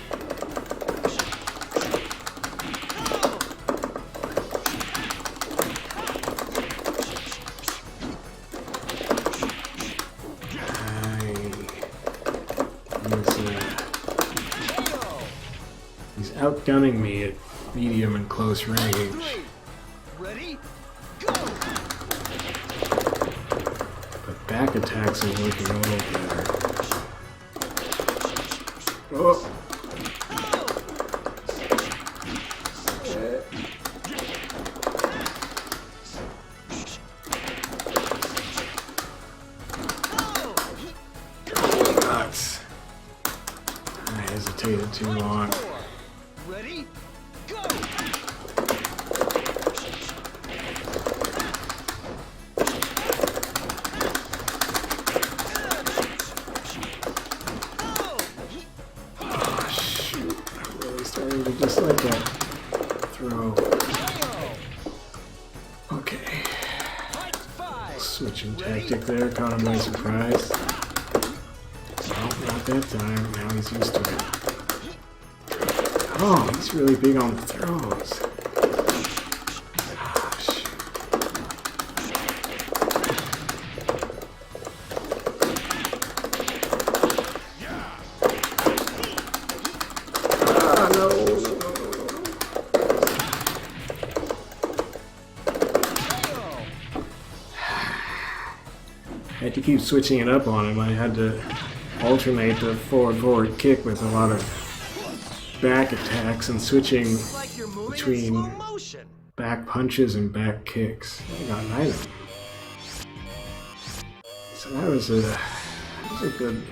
He's outgunning me at medium and close range. Three. Ready? Go! But back attacks are working a little better. Oh! Nuts. I hesitated too long. Ready? Go! Oh shoot, I'm really starting to dislike that throw. Okay. Fight five. Switching tactic there, caught him by surprise. Well, not that time, now he's used to it. Oh, he's really big on the throws. Ah, shoot. Ah, no. I had to keep switching it up on him. I had to alternate the forward kick with a lot of back attacks and switching Like you're moving in between slow motion. back punches and back kicks. I got an item. So that was a good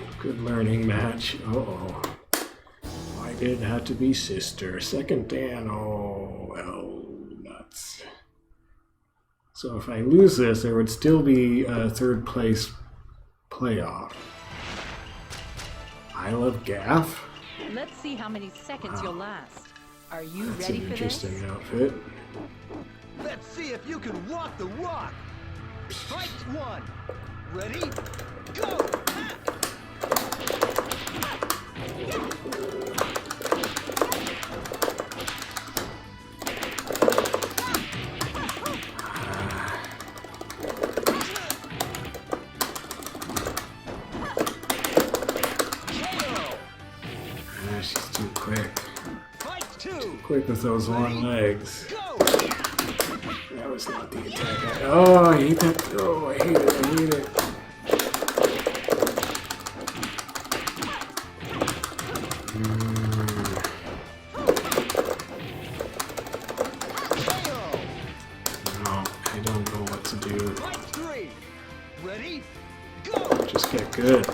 learning match. Uh-oh. Why did it have to be sister? Second Dan. Oh, well, nuts. So if I lose this, there would still be a third place playoff. I love Gaff. Let's see how many seconds you'll last. Are you That's ready an for this? interesting outfit. Let's see if you can walk the walk. Fight one. Ready? Go! Ah, she's too quick. Fight two. Quick with those long legs. Go! That was not the attack. Oh, I hate that throw. I hate it. I hate it. No, I don't know what to do. Fight three. Ready? Go! Just get good.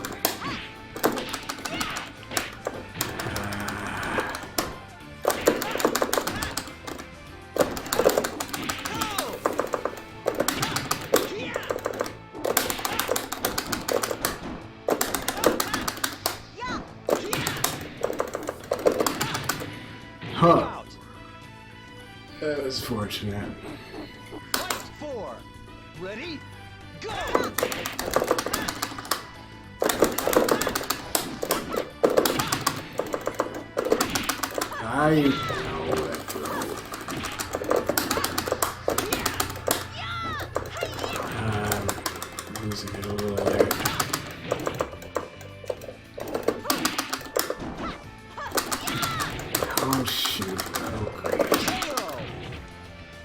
Huh. That was fortunate. Fight four. Ready? Go! I know that throw. Losing it a little there. Oh shoot. Oh great.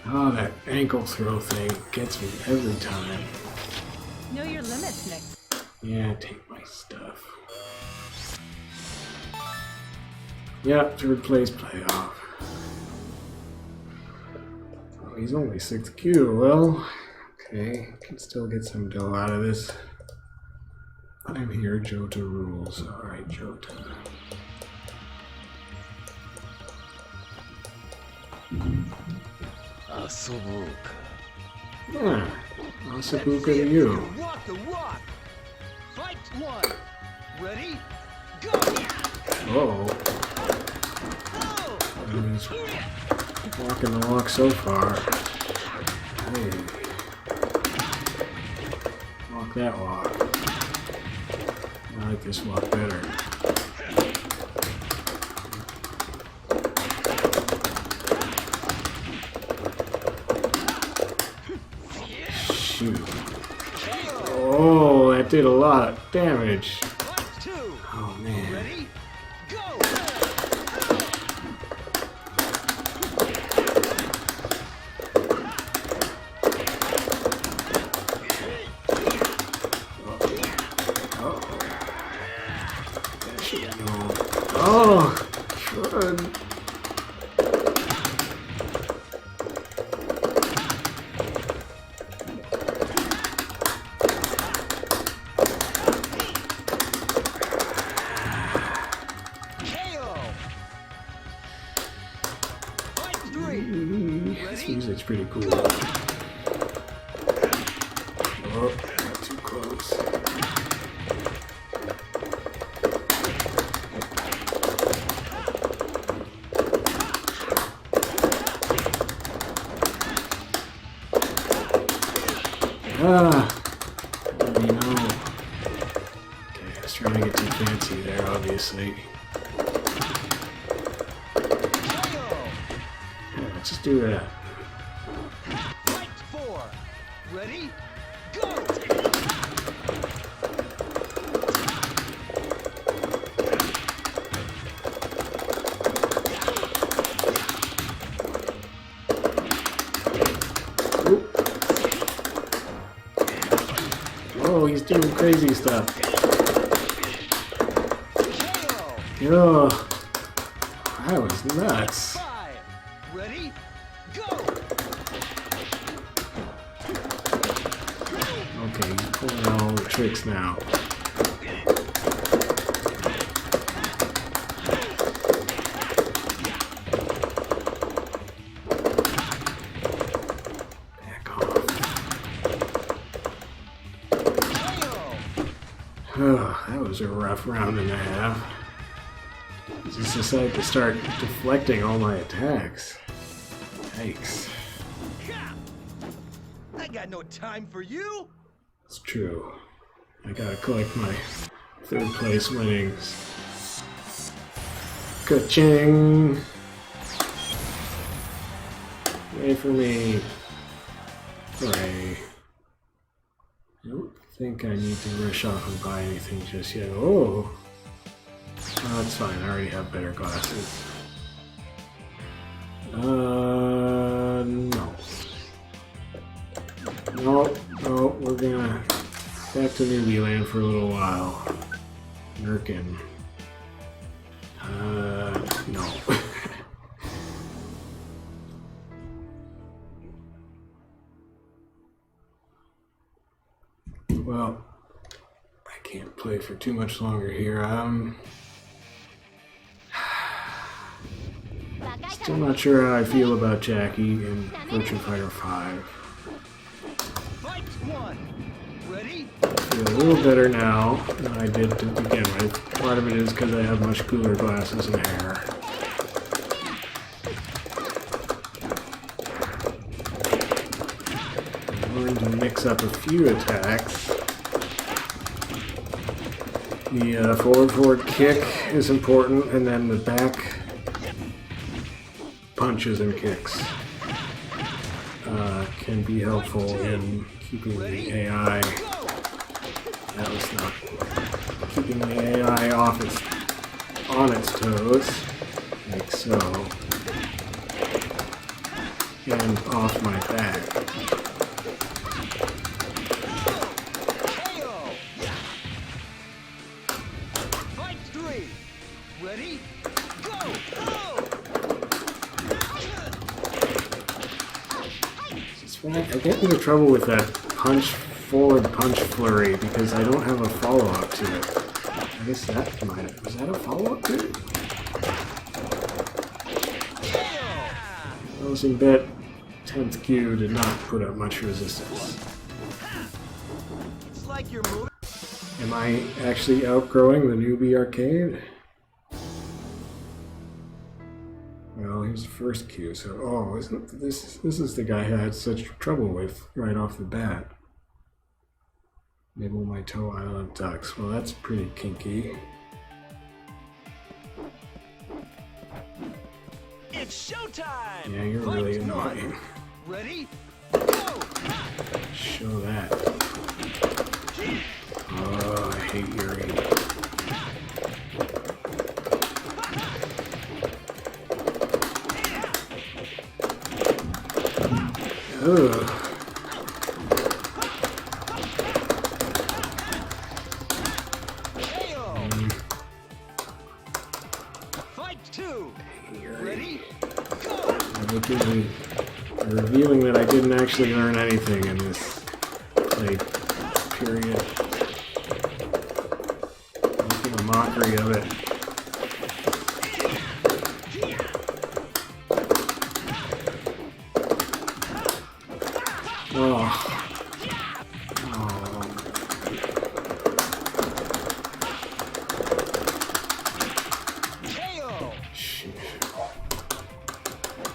Oh, that ankle throw thing gets me every time. Know your limits, Nick. Yeah, take my stuff. Yep, third place playoff. Oh, he's only 6th Q. Well, okay, can still get some dough out of this. I'm here, Jota rules. Alright, Jota. Yeah, Asabuka to you. Walk the walk. Fight 1. Ready? Go. Oh, Go. he's walking the walk so far. Hey, walk that walk. I like this walk better. Shoot. Oh, that did a lot of damage. Fight 2. Oh man. Ready? Go. Oh, good. This music's pretty cool. Oh, not too close. You know. Okay, I was trying to get too fancy there, obviously. Yeah, let's just do that. Fight 4. Ready? Go. Oop. Oh, he's doing crazy stuff. Oh, that was nuts. 5. Ready? Go. Okay, he's pulling out all the tricks now. Back off. Oh, that was a rough round and a half. I just decided to start deflecting all my attacks. Yikes. I got no time for you. It's true. I gotta collect my 3rd place winnings. Ka-ching! Wait for me. Hooray. I don't think I need to rush off and buy anything just yet. Oh! Oh, that's fine. I already have better glasses. No. No, we're gonna back to newbie land for a little while. Nurkin. No. Well, I can't play for too much longer here. Still not sure how I feel about Jacky in Virtua Fighter 5. Fight 1. Ready? I feel a little better now than I did to begin with. Part of it is because I have much cooler glasses and hair. I'm going to mix up a few attacks. The forward kick is important, and then the back punches and kicks can be helpful in keeping the AI. That was not keeping the AI on its toes. like so, and off my back. Fight 3. Ready? Go! I get into trouble with that forward punch flurry because I don't have a follow-up to it. I guess that might have... Was that a follow-up to it? I was in bet 10th Q did not put up much resistance. It's like you're moving. Am I actually outgrowing the newbie arcade? Well, here's the first Q, so... Oh, isn't this is the guy I had such trouble with right off the bat. Nibble my toe, I love ducks. Well, that's pretty kinky. It's showtime! Yeah, you're really annoying. Ready? Go! Show that. Oh, I hate Yuri. Ugh. Fight 2. Ready? Go! You're revealing that I didn't actually learn anything in this play period. Making a mockery of it. Oh.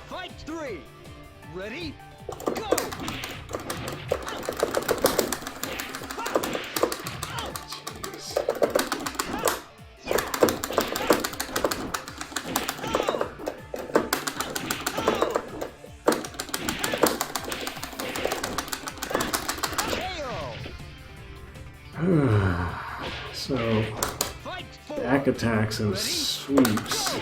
Fight 3. Ready? Go! So, back attacks and sweeps.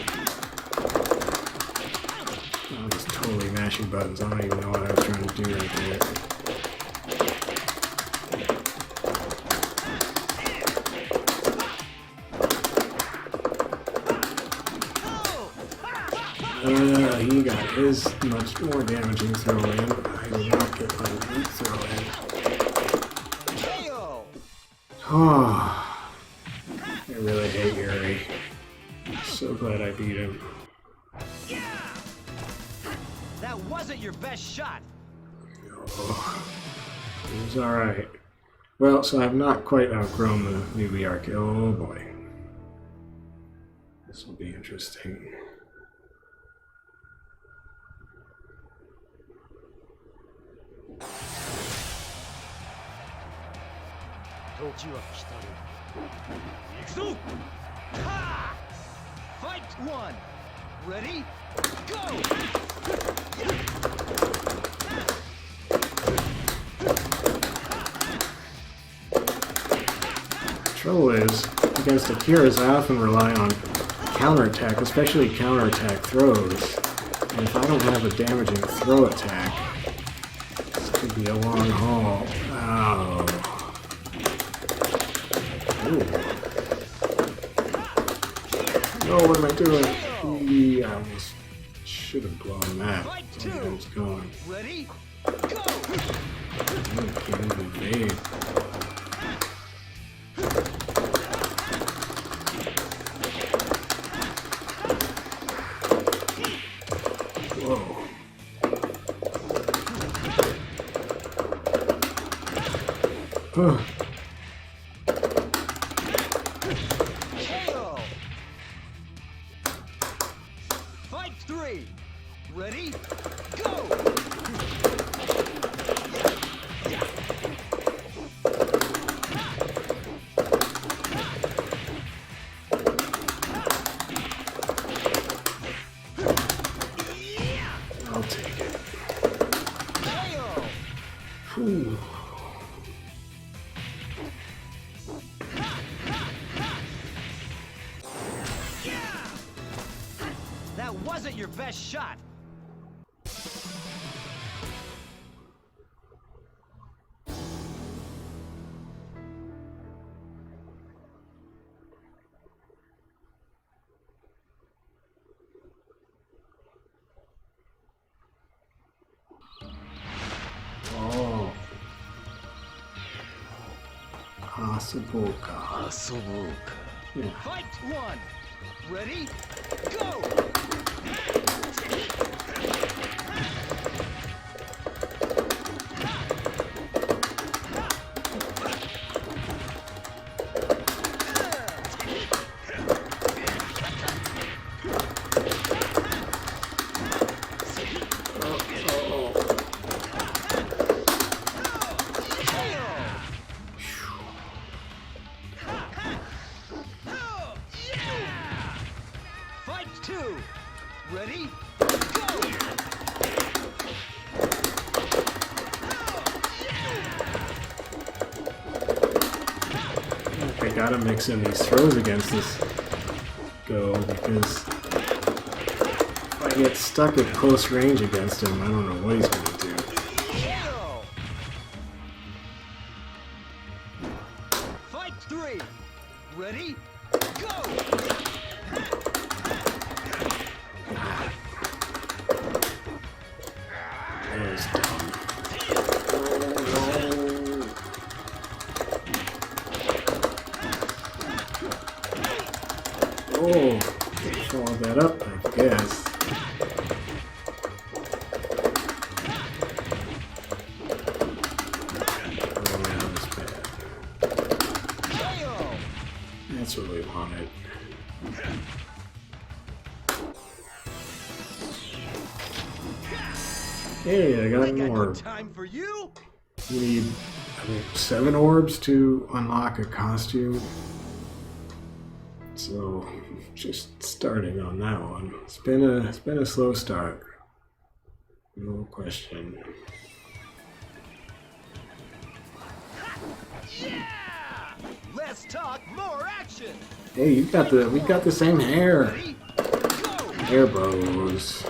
I'm just totally mashing buttons. I don't even know what I was trying to do right there. He got his much more damaging throw in. I did not get my weak throw in. Oh, I really hate Yuri. So glad I beat him. That wasn't your best shot. Oh, it was alright. Well, so I've not quite outgrown the newbie arcade. Oh boy. This will be interesting. Fight 1. Ready? Go! The trouble is, against Akira's, I often rely on counterattack, especially counterattack throws. And if I don't have a damaging throw attack, this could be a long haul. Oh. Ooh. No, what am I doing? I almost should have blown that. Fight I 2. was going. Ready? Go! I can't even evade. Whoa. Fight 3. Ready? Go! I'll take it. Whew. That That wasn't your best shot. Oh. Asaboka. Yeah. Fight one. Ready? Go! Fight two. Ready? Go! I gotta mix in these throws against this go because if I get stuck at close range against him, I don't know what he's gonna do. KO! Fight three. Ready? Go! That was dumb. Oh, follow that up, I guess. Oh, that was bad. KO! That's what we wanted. Hey, I got I an got no orb. time for you. You need, I think, 7 orbs to unlock a costume. So, just starting on that one. It's been a slow start. No question. Yeah! Less talk, more action. Hey, we got the same hair. Ready? Go! Hair bows.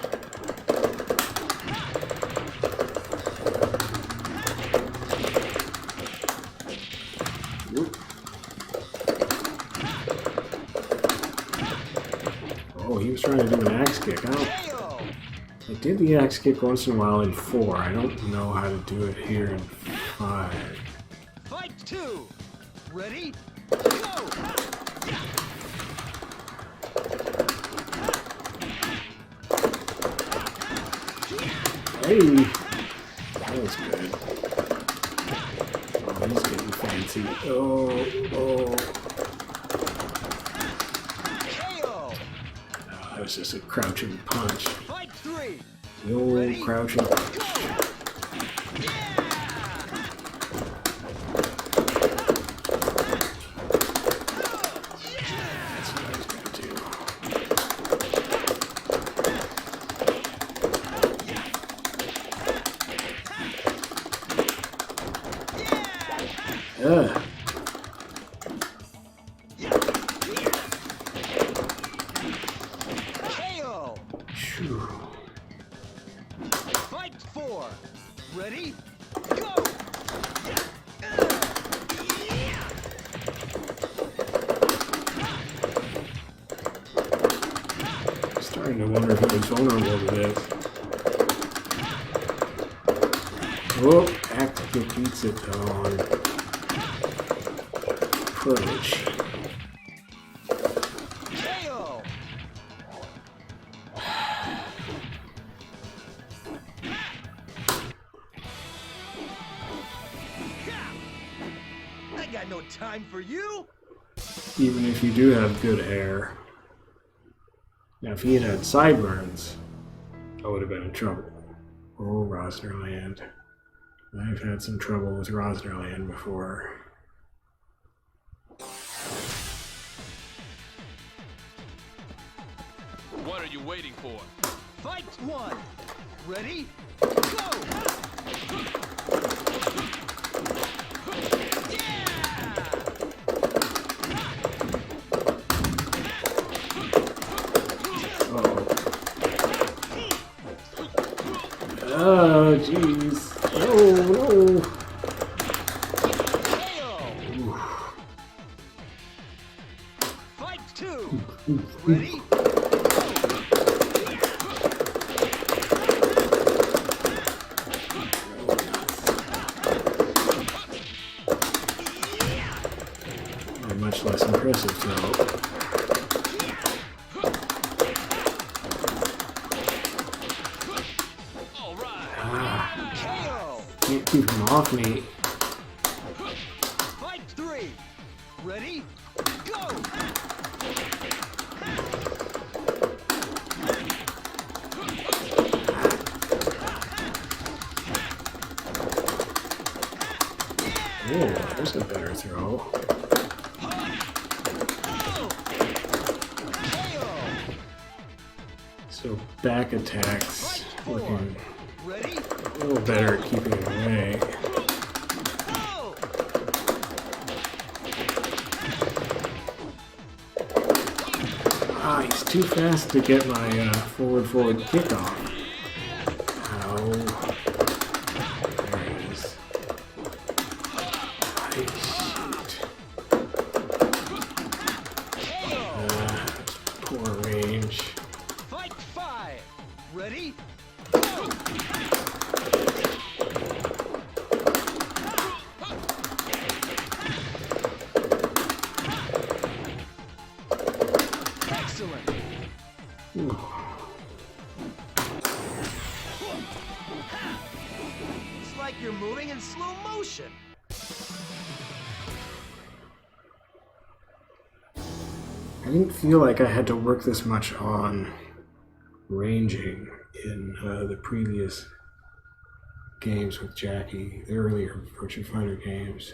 Whoop. Oh, he was trying to do an axe kick. KO! I did the axe kick once in a while in 4. I don't know how to do it here in 5. Fight two. Ready? Go! Hey! That was good. Oh, he's getting fancy. Oh. KO! That was just a crouching punch. Fight three. No Ready? crouching Go! punch. Yeah! That's what I was gonna do. Ugh. KO! Phew. Fight four. Ready? Go! I'm starting to wonder if he was vulnerable to this. Oh, active beats it on approach. KO! I got no time for you. Even if you do have good air. Now, if he had had sideburns, I would have been in trouble. Oh, Rosnerland. I've had some trouble with Rosnerland before. What are you waiting for? Fight one. Ready? Go! Oh. Oh, jeez. No. KO. Fight 2. Ready? Much less impressive, though. Can't keep him off me. Fight 3. Ready? Go! Oh, there's a better throw. So back attacks looking a little better at keeping it away. Ah, he's too fast to get my forward kickoff. Ow. There he is. Shoot. Poor range. Fight 5. Ready? Excellent. It's like you're moving in slow motion. I didn't feel like I had to work this much on ranging in the previous games with Jacky, the earlier Virtua Fighter games.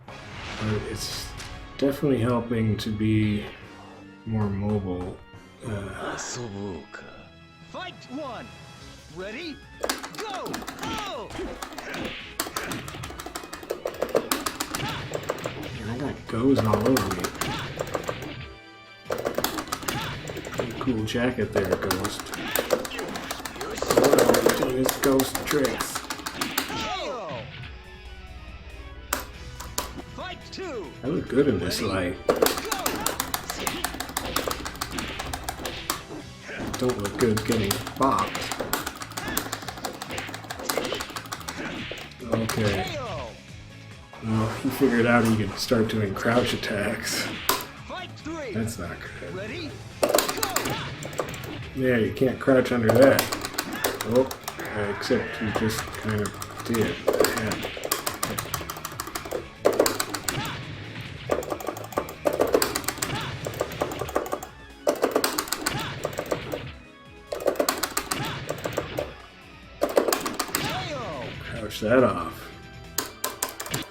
But it's definitely helping to be more mobile. Fight 1. Ready? Go! Oh! Man, I got goes all over me. Pretty cool jacket there, Ghost. Oh, doing his ghost tricks. KO. Fight 2. I look good in this light. Don't look good getting bopped. Okay. KO. Well, he figured out he could start doing crouch attacks. Fight 3. That's not good. Ready? Go! Yeah, you can't crouch under that. Oh, except you just kind of did. Yeah. KO. Crouch that off.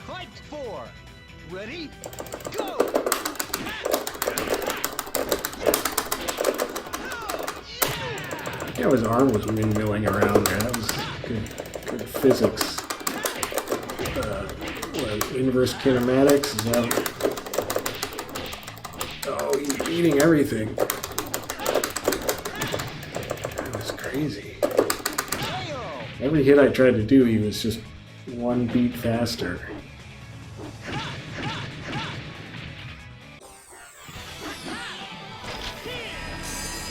Fight 4. Ready? Go! Yeah, his arm was windmilling around there. That was good physics. Inverse kinematics, is that... Oh, he's beating everything. That was crazy. KO. Every hit I tried to do, he was just one beat faster.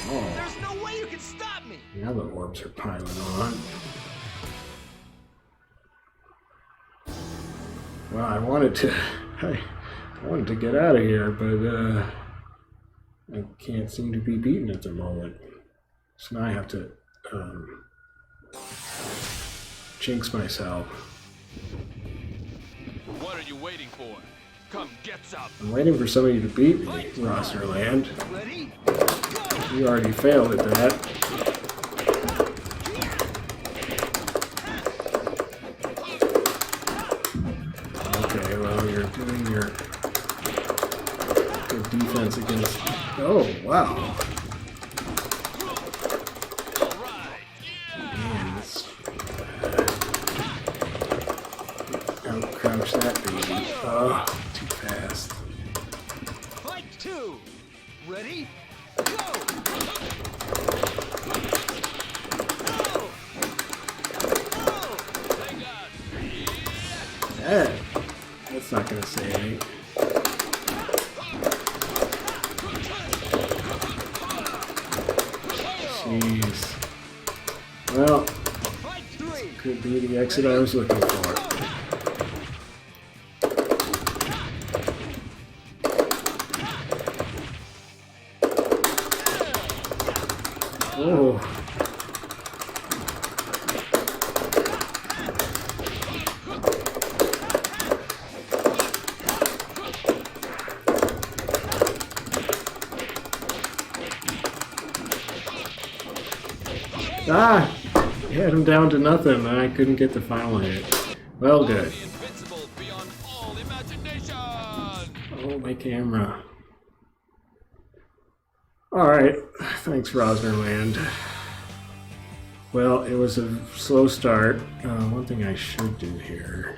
Oh, There's no way you can stop me. now the orbs are piling on. Well, I wanted to get out of here, but I can't seem to be beaten at the moment. So now I have to jinx myself. What are you waiting for? Come get some. I'm waiting for somebody to beat me, Rosterland. Ready? You already failed at that. Okay, well, you're doing your good defense against... Oh, wow. Man, this... Out-crouch that baby. Oh, too fast. Fight 2. Ready? Go! saving. Jeez. Well, could be the exit I was looking for. Oh. Ah! He had him down to nothing, and I couldn't get the final hit. Well, good. Oh, my camera. Alright, thanks, Rosnerland. Well, it was a slow start. One thing I should do here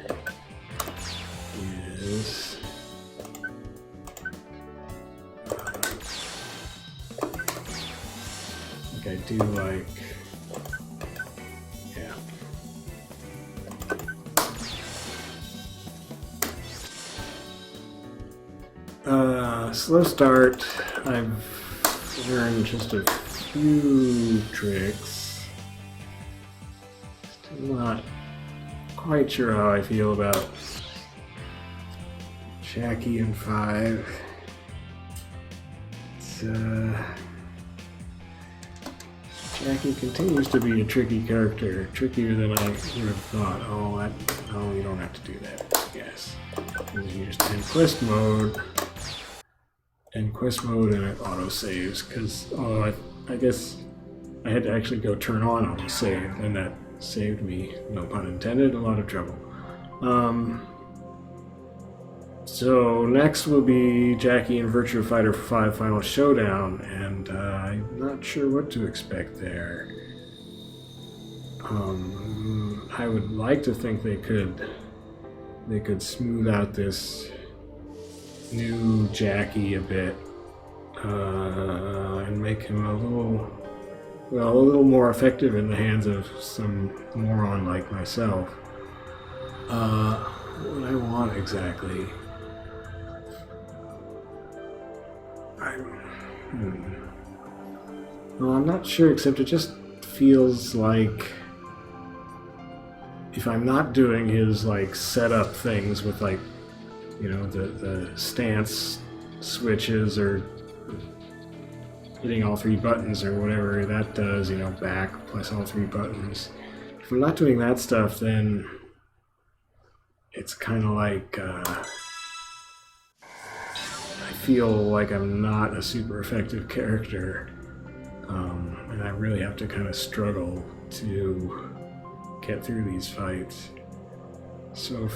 is... I think I do like... slow start. I've learned just a few tricks. Still not quite sure how I feel about Jacky and 5. It's, Jacky continues to be a tricky character, trickier than I would have thought. Oh, you don't have to do that, I guess. You just end quest mode. And quest mode and it auto saves because I guess I had to actually go turn on auto save and that saved me, no pun intended, a lot of trouble. So next will be Jacky and Virtua Fighter 5 Final Showdown, and I'm not sure what to expect there. I would like to think they could smooth out this new Jacky a bit and make him a little more effective in the hands of some moron like myself. What would I want exactly? Well, I'm not sure, except it just feels like if I'm not doing his like setup things with like, you know, the stance switches or hitting all 3 buttons or whatever that does, you know, back plus all 3 buttons. If I'm not doing that stuff, then it's kind of like I feel like I'm not a super effective character, and I really have to kind of struggle to get through these fights. So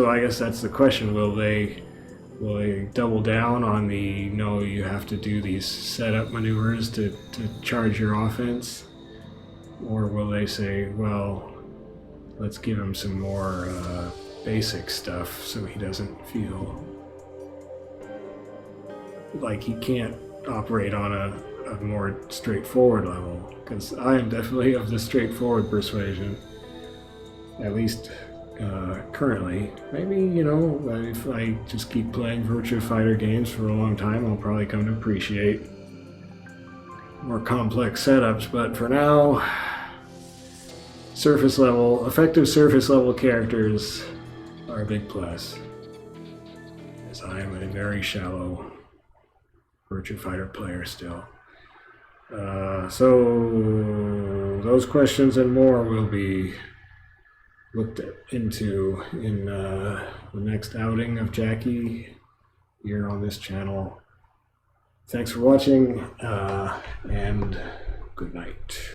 I guess that's the question. Will they double down on the no, you have to do these setup maneuvers to charge your offense? Or will they say, well, let's give him some more basic stuff so he doesn't feel like he can't operate on a more straightforward level? Because I am definitely of the straightforward persuasion, at least currently. Maybe, you know, if I just keep playing Virtua Fighter games for a long time, I'll probably come to appreciate more complex setups, but for now, effective surface level characters are a big plus, as I am a very shallow Virtua Fighter player still. So those questions and more will be looked into in the next outing of Jacky here on this channel. Thanks for watching, and good night.